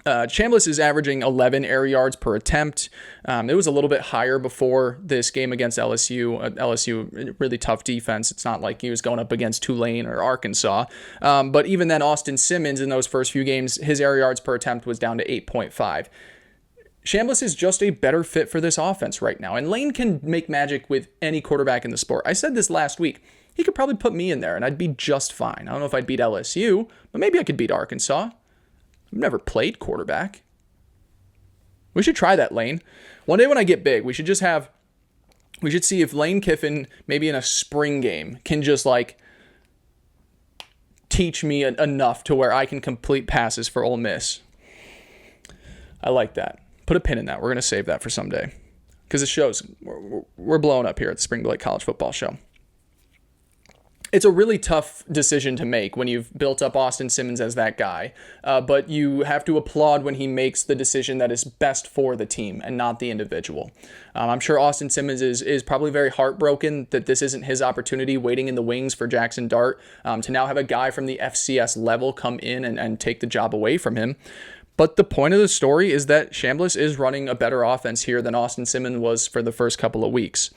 Chambliss is averaging 11 air yards per attempt. It was a little bit higher before this game against LSU. LSU, really tough defense. It's not like he was going up against Tulane or Arkansas. But even then, Austin Simmons in those first few games, his air yards per attempt was down to 8.5. Chambliss is just a better fit for this offense right now. And Lane can make magic with any quarterback in the sport. I said this last week. He could probably put me in there, and I'd be just fine. I don't know if I'd beat LSU, but maybe I could beat Arkansas. I've never played quarterback. We should try that, Lane. One day when I get big, we should see if Lane Kiffin, maybe in a spring game, can just teach me enough to where I can complete passes for Ole Miss. I like that. Put a pin in that. We're going to save that for someday. Because it shows we're blowing up here at the Spring Blake College Football Show. It's a really tough decision to make when you've built up Austin Simmons as that guy, but you have to applaud when he makes the decision that is best for the team and not the individual. I'm sure Austin Simmons is probably very heartbroken that this isn't his opportunity, waiting in the wings for Jackson Dart, to now have a guy from the FCS level come in and take the job away from him. But the point of the story is that Chambliss is running a better offense here than Austin Simmons was for the first couple of weeks.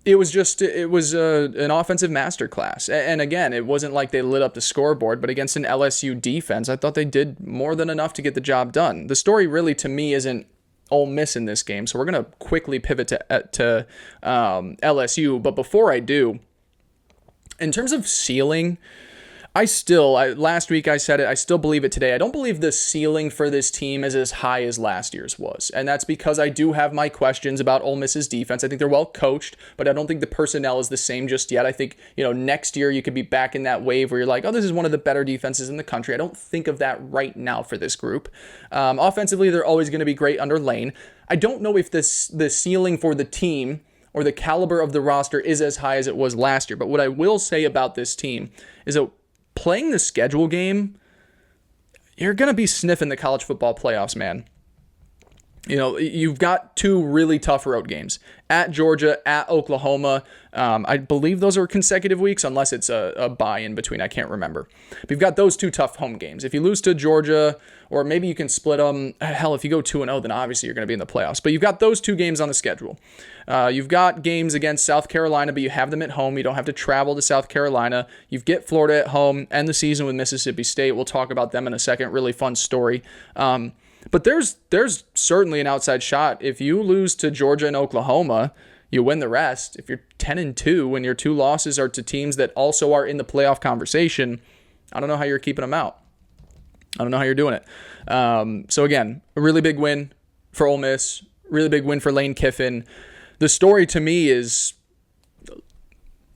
It was an offensive masterclass. And again, it wasn't like they lit up the scoreboard, but against an LSU defense, I thought they did more than enough to get the job done. The story really, to me, isn't Ole Miss in this game, so we're going to quickly pivot to LSU. But before I do, in terms of ceiling, last week I said it, I still believe it today. I don't believe the ceiling for this team is as high as last year's was. And that's because I do have my questions about Ole Miss's defense. I think they're well coached, but I don't think the personnel is the same just yet. I think, next year you could be back in that wave where you're like, oh, this is one of the better defenses in the country. I don't think of that right now for this group. Offensively, they're always going to be great under Lane. I don't know if the ceiling for the team or the caliber of the roster is as high as it was last year. But what I will say about this team is that playing the schedule game, you're going to be sniffing the college football playoffs, man. You've got 2 really tough road games. At Georgia, at Oklahoma. I believe those are consecutive weeks, unless it's a bye in between. I can't remember. But you've got those 2 tough home games. If you lose to Georgia, or maybe you can split them. Hell, if you go 2-0, then obviously you're going to be in the playoffs. But you've got those 2 games on the schedule. You've got games against South Carolina, but you have them at home. You don't have to travel to South Carolina. You get Florida at home, end the season with Mississippi State. We'll talk about them in a second. Really fun story. But there's certainly an outside shot. If you lose to Georgia and Oklahoma, you win the rest. If you're 10-2 and your 2 losses are to teams that also are in the playoff conversation, I don't know how you're keeping them out. I don't know how you're doing it. So again, a really big win for Ole Miss, really big win for Lane Kiffin. The story to me is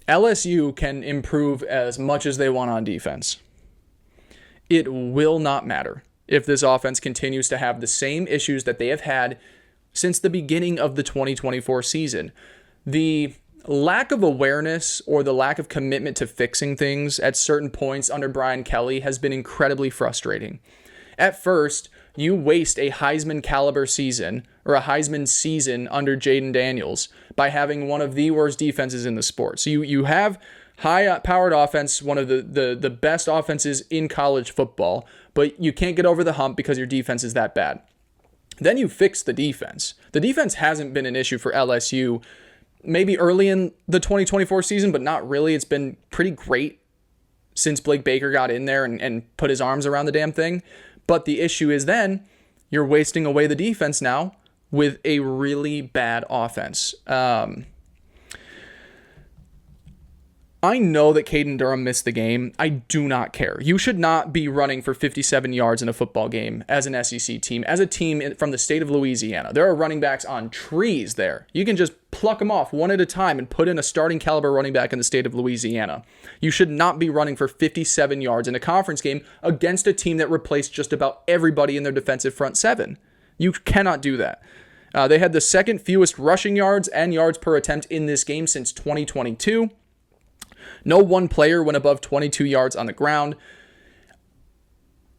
LSU can improve as much as they want on defense. It will not matter if this offense continues to have the same issues that they have had since the beginning of the 2024 season. The lack of awareness or the lack of commitment to fixing things at certain points under Brian Kelly has been incredibly frustrating. At first, you waste a Heisman caliber season or a Heisman season under Jaden Daniels by having one of the worst defenses in the sport. So you have high-powered offense, one of the best offenses in college football, but you can't get over the hump because your defense is that bad. Then you fix the defense. The defense hasn't been an issue for LSU maybe early in the 2024 season, but not really. It's been pretty great since Blake Baker got in there and put his arms around the damn thing. But the issue is then you're wasting away the defense now with a really bad offense. I know that Caden Durham missed the game. I do not care. You should not be running for 57 yards in a football game as an SEC team, as a team from the state of Louisiana. There are running backs on trees there. You can just pluck them off one at a time and put in a starting caliber running back in the state of Louisiana. You should not be running for 57 yards in a conference game against a team that replaced just about everybody in their defensive front 7. You cannot do that. They had the second fewest rushing yards and yards per attempt in this game since 2022. No one player went above 22 yards on the ground.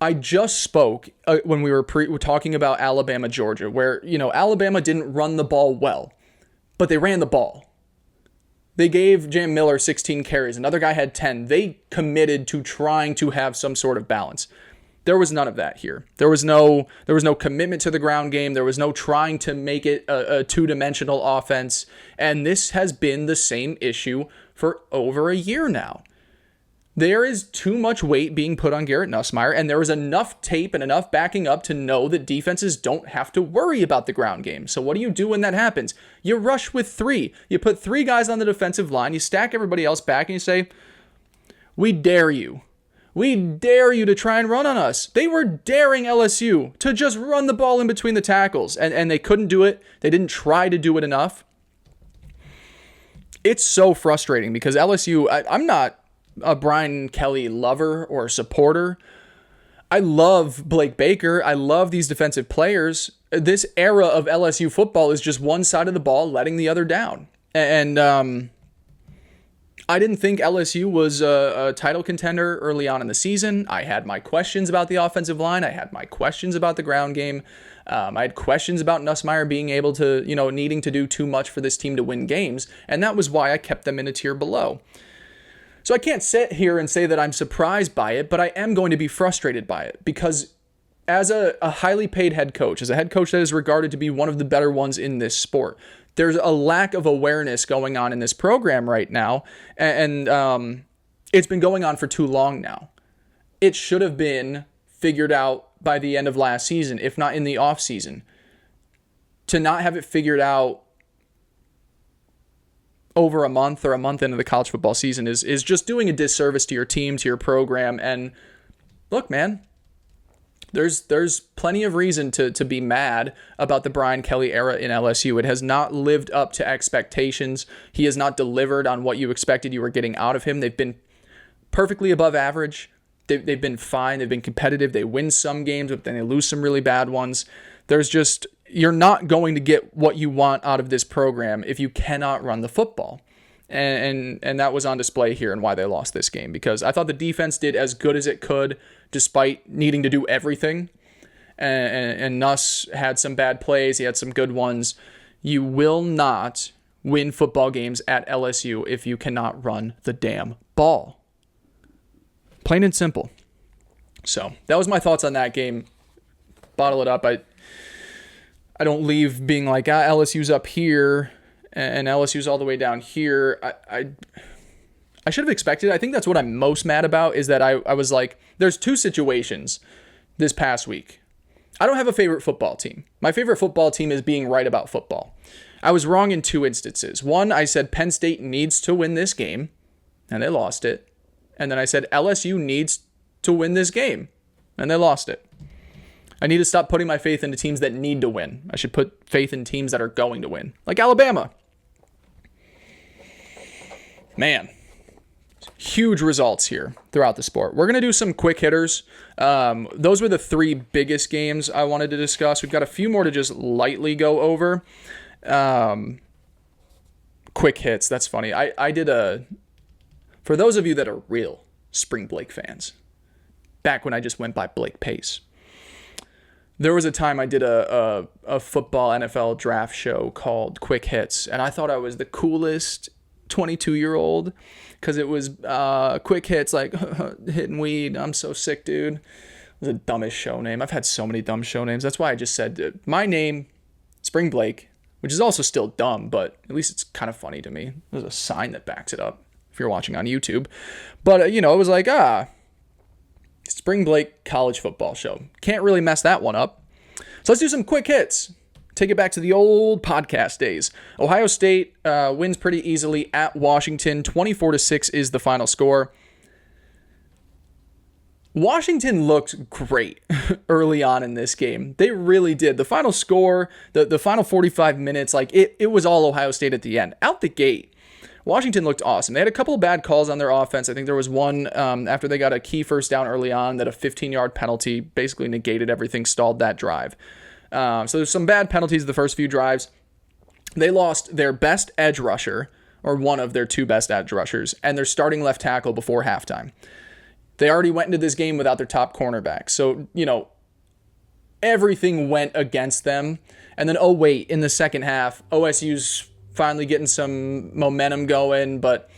I just spoke when we were talking about Alabama, Georgia, where, Alabama didn't run the ball well, but they ran the ball. They gave Jam Miller 16 carries. Another guy had 10. They committed to trying to have some sort of balance. There was none of that here. There was no commitment to the ground game. There was no trying to make it a two-dimensional offense. And this has been the same issue for over a year now. There is too much weight being put on Garrett Nussmeier, and there is enough tape and enough backing up to know that defenses don't have to worry about the ground game. So what do you do when that happens? You rush with 3. You put 3 guys on the defensive line, you stack everybody else back, and you say, we dare you. We dare you to try and run on us. They were daring LSU to just run the ball in between the tackles, and they couldn't do it. They didn't try to do it enough. It's so frustrating because LSU, I'm not a Brian Kelly lover or supporter. I love Blake Baker. I love these defensive players. This era of LSU football is just one side of the ball letting the other down. And I didn't think LSU was a title contender early on in the season. I had my questions about the offensive line. I had my questions about the ground game. I had questions about Nussmeier being able to, needing to do too much for this team to win games. And that was why I kept them in a tier below. So I can't sit here and say that I'm surprised by it, but I am going to be frustrated by it because as a highly paid head coach, as a head coach that is regarded to be one of the better ones in this sport, there's a lack of awareness going on in this program right now, and it's been going on for too long now. It should have been figured out by the end of last season, if not in the offseason. To not have it figured out over a month or a month into the college football season is just doing a disservice to your team, to your program. And look, man, there's plenty of reason to be mad about the Brian Kelly era in LSU. It has not lived up to expectations. He has not delivered on what you expected you were getting out of him. They've been perfectly above average. They've been fine. They've been competitive. They win some games, but then they lose some really bad ones. You're not going to get what you want out of this program if you cannot run the football. And that was on display here and why they lost this game, because I thought the defense did as good as it could despite needing to do everything. And Nuss had some bad plays. He had some good ones. You will not win football games at LSU if you cannot run the damn ball. Plain and simple. So that was my thoughts on that game. Bottle it up. I don't leave being like, LSU's up here and LSU's all the way down here. I should have expected. I think that's what I'm most mad about is that I was like, there's 2 situations this past week. I don't have a favorite football team. My favorite football team is being right about football. I was wrong in 2 instances. One, I said Penn State needs to win this game, and they lost it. And then I said LSU needs to win this game, and they lost it. I need to stop putting my faith into teams that need to win. I should put faith in teams that are going to win, like Alabama. Man, huge results here throughout the sport. We're going to do some quick hitters. Those were the 3 biggest games I wanted to discuss. We've got a few more to just lightly go over. Quick hits, that's funny. I did for those of you that are real Spring Blake fans, back when I just went by Blake Pace, there was a time I did a football NFL draft show called Quick Hits, and I thought I was the coolest 22-year-old because it was quick hits like hitting weed. I'm so sick, dude. It was the dumbest show name. I've had so many dumb show names. That's why I just said my name, Spring Blake, which is also still dumb, but at least it's kind of funny to me. There's a sign that backs it up if you're watching on YouTube. But, it was like, Spring Blake college football show. Can't really mess that one up. So let's do some quick hits. Take it back to the old podcast days. Ohio State wins pretty easily at Washington. 24-6 is the final score. Washington looked great early on in this game. They really did. The final score, the final 45 minutes, like it was all Ohio State at the end. Out the gate, Washington looked awesome. They had a couple of bad calls on their offense. I think there was one after they got a key first down early on that a 15-yard penalty basically negated everything, stalled that drive. So there's some bad penalties the first few drives. They lost their best edge rusher, or one of their two best edge rushers, and their starting left tackle before halftime. They already went into this game without their top cornerback. So, everything went against them. And then, in the second half, OSU's finally getting some momentum going, but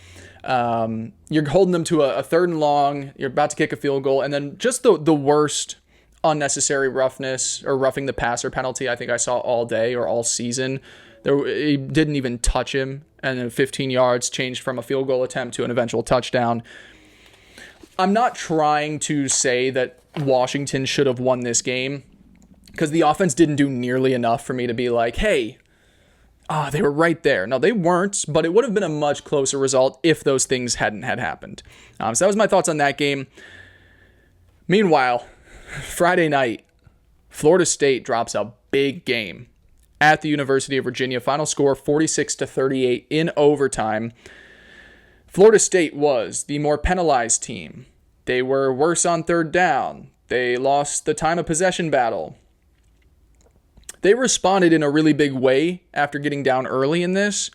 you're holding them to a 3rd and long. You're about to kick a field goal. And then just the worst unnecessary roughness or roughing the passer penalty I think I saw all day or all season. He didn't even touch him. And then 15 yards changed from a field goal attempt to an eventual touchdown. I'm not trying to say that Washington should have won this game, because the offense didn't do nearly enough for me to be like, hey, they were right there. No, they weren't, but it would have been a much closer result if those things hadn't had happened. So that was my thoughts on that game. Meanwhile, Friday night, Florida State drops a big game at the University of Virginia. Final score 46-38 in overtime. Florida State was the more penalized team. They were worse on 3rd down. They lost the time of possession battle. They responded in a really big way after getting down early in this,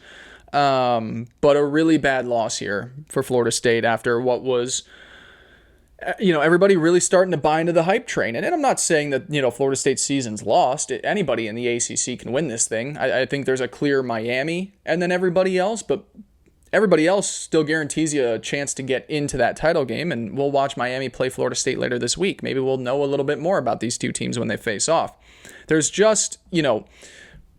but a really bad loss here for Florida State after what was, everybody really starting to buy into the hype train. And I'm not saying that, Florida State's season's lost. Anybody in the ACC can win this thing. I think there's a clear Miami and then everybody else, but everybody else still guarantees you a chance to get into that title game, and we'll watch Miami play Florida State later this week. Maybe we'll know a little bit more about these two teams when they face off. There's just,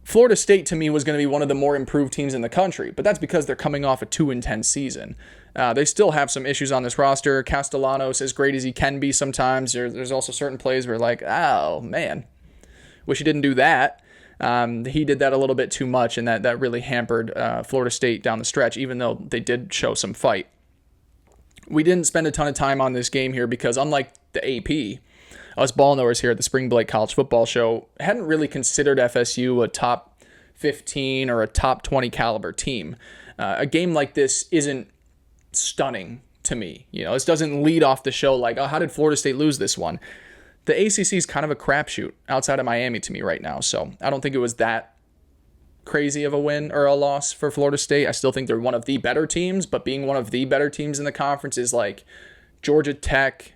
Florida State to me was going to be one of the more improved teams in the country, but that's because they're coming off a 2-10 season. They still have some issues on this roster. Castellanos, as great as he can be sometimes, there's also certain plays where like, oh man, wish he didn't do that. He did that a little bit too much, and that really hampered Florida State down the stretch, even though they did show some fight. We didn't spend a ton of time on this game here because, unlike the AP, us ball knowers here at the Spring Break College Football Show hadn't really considered FSU a top 15 or a top 20 caliber team. A game like this isn't stunning to me. This doesn't lead off the show like, oh, how did Florida State lose this one? The ACC is kind of a crapshoot outside of Miami to me right now, so I don't think it was that crazy of a win or a loss for Florida State. I still think they're one of the better teams, but being one of the better teams in the conference is like Georgia Tech,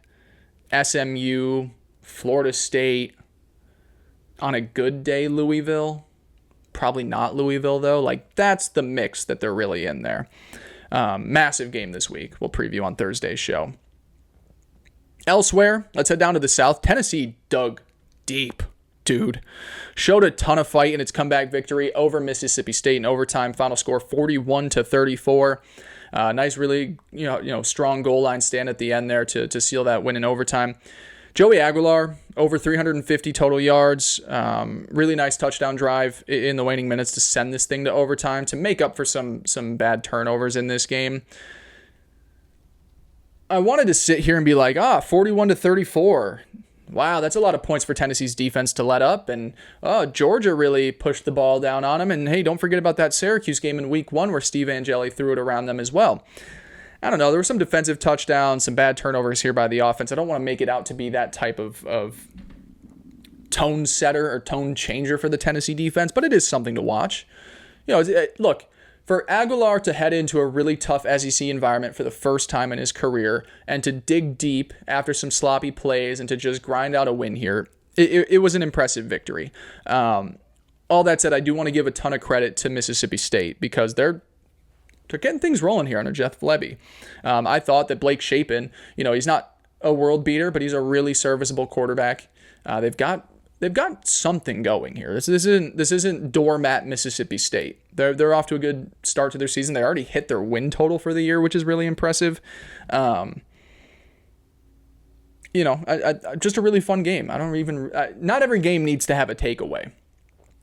SMU, Florida State, on a good day, Louisville. Probably not Louisville, though. Like, that's the mix that they're really in there. Massive game this week. We'll preview on Thursday's show. Elsewhere, let's head down to the South. Tennessee dug deep, dude. Showed a ton of fight in its comeback victory over Mississippi State in overtime. Final score 41-34. Nice, really, strong goal line stand at the end there to seal that win in overtime. Joey Aguilar, over 350 total yards. Really nice touchdown drive in the waning minutes to send this thing to overtime to make up for some bad turnovers in this game. I wanted to sit here and be like, 41-34. Wow, that's a lot of points for Tennessee's defense to let up. And Georgia really pushed the ball down on them. And hey, don't forget about that Syracuse game in week 1 where Steve Angeli threw it around them as well. I don't know. There were some defensive touchdowns, some bad turnovers here by the offense. I don't want to make it out to be that type of tone setter or tone changer for the Tennessee defense, but it is something to watch. Look, for Aguilar to head into a really tough SEC environment for the first time in his career and to dig deep after some sloppy plays and to just grind out a win here, it was an impressive victory. All that said, I do want to give a ton of credit to Mississippi State because they're getting things rolling here under Jeff Lebby. I thought that Blake Shapen, he's not a world beater, but he's a really serviceable quarterback. They've got something going here. This isn't doormat Mississippi State. They're off to a good start to their season. They already hit their win total for the year, which is really impressive. Just a really fun game. Not every game needs to have a takeaway.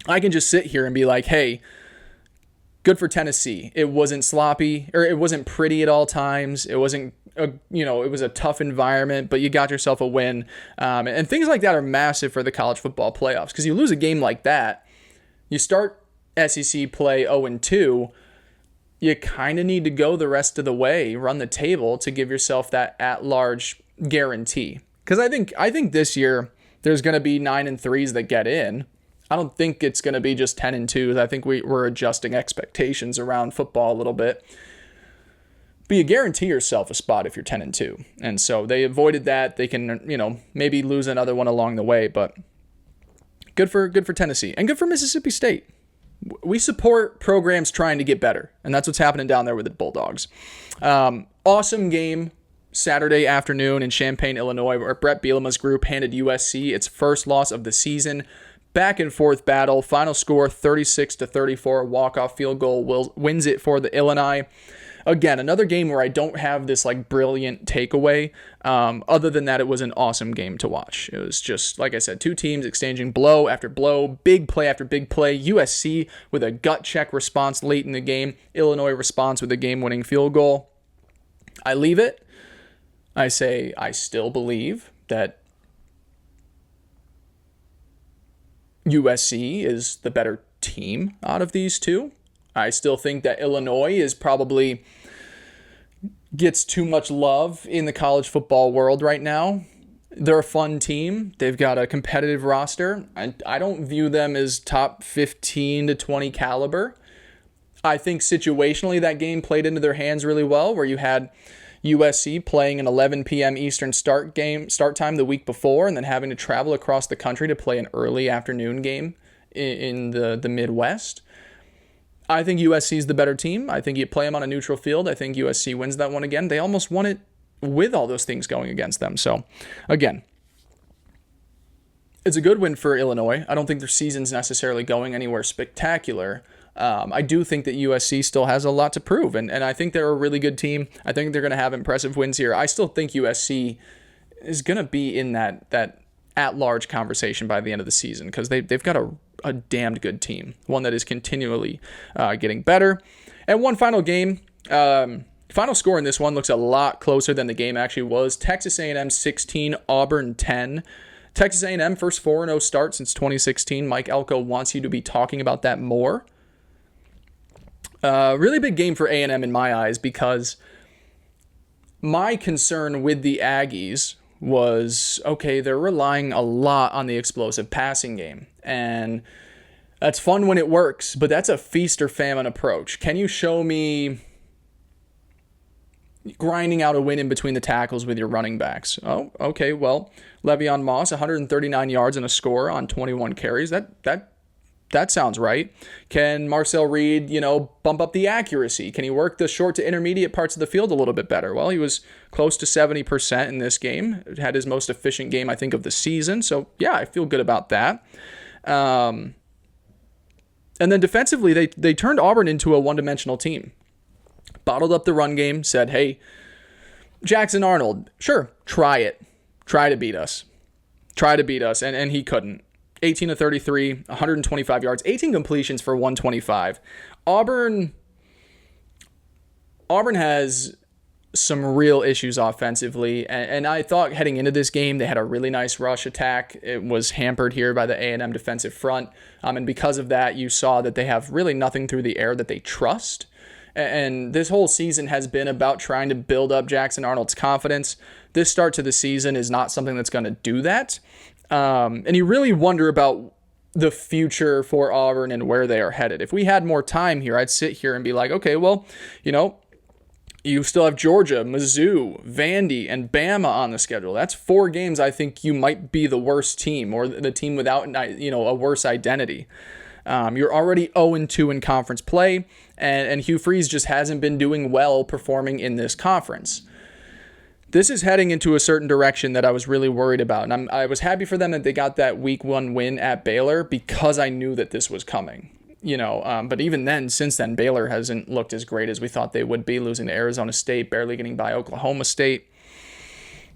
I can just sit here and be like, hey, good for Tennessee. It wasn't sloppy, or it wasn't pretty at all times. It wasn't, it was a tough environment, but you got yourself a win. And things like that are massive for the college football playoffs because you lose a game like that, you start SEC play 0-2, you kind of need to go the rest of the way, run the table to give yourself that at-large guarantee. Because I think this year there's going to be 9-3s that get in. I don't think it's going to be just 10-2. I think we're adjusting expectations around football a little bit. But you guarantee yourself a spot if you're 10-2. And so they avoided that. They can, maybe lose another one along the way, but good for Tennessee and good for Mississippi State. We support programs trying to get better, and that's what's happening down there with the Bulldogs. Awesome game Saturday afternoon in Champaign, Illinois, where Brett Bielema's group handed USC its first loss of the season. Back and forth battle. Final score 36-34. Walk-off field goal wins it for the Illini. Again, another game where I don't have this brilliant takeaway. Other than that, it was an awesome game to watch. It was just, like I said, two teams exchanging blow after blow, big play after big play. USC with a gut check response late in the game. Illinois responds with a game-winning field goal. I leave it. I say I still believe that USC is the better team out of these two. I still think that Illinois is probably gets too much love in the college football world right now. They're a fun team. They've got a competitive roster. I don't view them as top 15 to 20 caliber. I think situationally that game played into their hands really well, where you had USC playing an 11 p.m. Eastern start time the week before, and then having to travel across the country to play an early afternoon game in the Midwest. I think USC is the better team. I think you play them on a neutral field. I think USC wins that one again. They almost won it with all those things going against them. So, again, it's a good win for Illinois. I don't think their season's necessarily going anywhere spectacular. I do think that USC still has a lot to prove, and I think they're a really good team. I think they're going to have impressive wins here. I still think USC is going to be in that at-large conversation by the end of the season, because they've got a damned good team, one that is continually getting better. And one final game, final score in this one looks a lot closer than the game actually was. Texas A&M 16, Auburn 10. Texas A&M first 4-0 start since 2016. Mike Elko wants you to be talking about that more. Really big game for A&M in my eyes, because my concern with the Aggies was, okay, they're relying a lot on the explosive passing game, and that's fun when it works, but that's a feast or famine approach. Can you show me grinding out a win in between the tackles with your running backs? Oh, okay, well, Le'Veon Moss, 139 yards and a score on 21 carries. That sounds right. Can Marcel Reed, bump up the accuracy? Can he work the short to intermediate parts of the field a little bit better? Well, he was close to 70% in this game. Had his most efficient game, I think, of the season. So, yeah, I feel good about that. And then defensively, they turned Auburn into a one-dimensional team. Bottled up the run game, said, hey, Jackson Arnold, sure, try it. Try to beat us. And he couldn't. 18 of 33, 125 yards, 18 completions for 125. Auburn has some real issues offensively, and I thought heading into this game they had a really nice rush attack. It was hampered here by the A&M defensive front, and because of that, you saw that they have really nothing through the air that they trust. And this whole season has been about trying to build up Jackson Arnold's confidence. This start to the season is not something that's going to do that. And you really wonder about the future for Auburn and where they are headed. If we had more time here, I'd sit here and be like, okay, well, you still have Georgia, Mizzou, Vandy, and Bama on the schedule. That's 4 games I think you might be the worst team, or the team without, a worse identity. You're already 0-2 in conference play, and Hugh Freeze just hasn't been doing well performing in this conference. This is heading into a certain direction that I was really worried about. And I was happy for them that they got that week 1 win at Baylor, because I knew that this was coming. But even then, since then, Baylor hasn't looked as great as we thought they would be, losing to Arizona State, barely getting by Oklahoma State.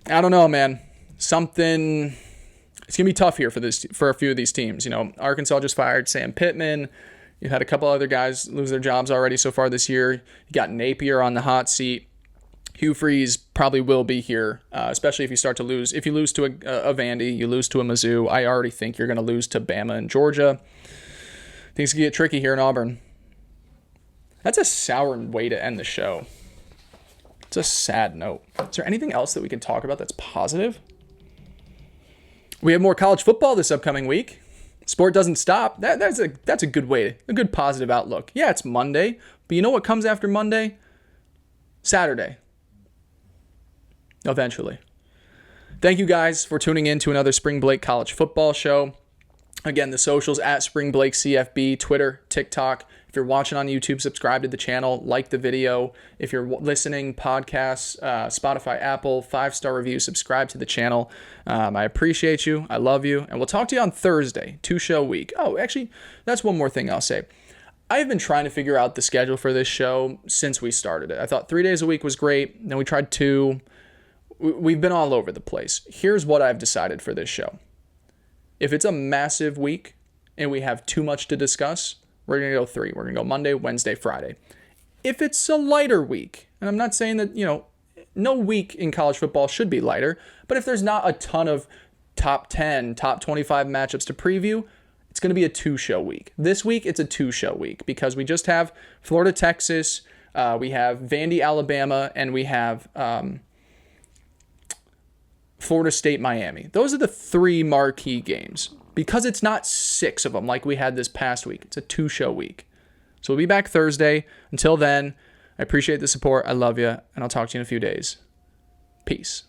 I don't know, man. It's going to be tough here for a few of these teams. Arkansas just fired Sam Pittman. You've had a couple other guys lose their jobs already so far this year. You got Napier on the hot seat. Hugh Freeze probably will be here, especially if you start to lose. If you lose to a Vandy, you lose to a Mizzou. I already think you're going to lose to Bama and Georgia. Things can get tricky here in Auburn. That's a sour way to end the show. It's a sad note. Is there anything else that we can talk about that's positive? We have more college football this upcoming week. Sport doesn't stop. That's a good way, a good positive outlook. Yeah, it's Monday, but you know what comes after Monday? Saturday. Eventually. Thank you guys for tuning in to another Spring Blake College Football Show. Again, the socials at Spring Blake CFB, Twitter, TikTok. If you're watching on YouTube, subscribe to the channel, like the video. If you're listening, podcasts, Spotify, Apple, 5-star review, subscribe to the channel. I appreciate you. I love you. And we'll talk to you on Thursday, 2-show week. Oh, actually, that's one more thing I'll say. I've been trying to figure out the schedule for this show since we started it. I thought 3 days a week was great. Then we tried 2. We've been all over the place. Here's what I've decided for this show. If it's a massive week and we have too much to discuss, we're going to go 3. We're going to go Monday, Wednesday, Friday. If it's a lighter week, and I'm not saying that, no week in college football should be lighter, but if there's not a ton of top 10, top 25 matchups to preview, it's going to be a 2-show week. This week, it's a 2-show week because we just have Florida, Texas, we have Vandy, Alabama, and we have Florida State, Miami. Those are the 3 marquee games. Because it's not 6 of them like we had this past week. It's a 2-show week. So we'll be back Thursday. Until then, I appreciate the support. I love you, and I'll talk to you in a few days. Peace.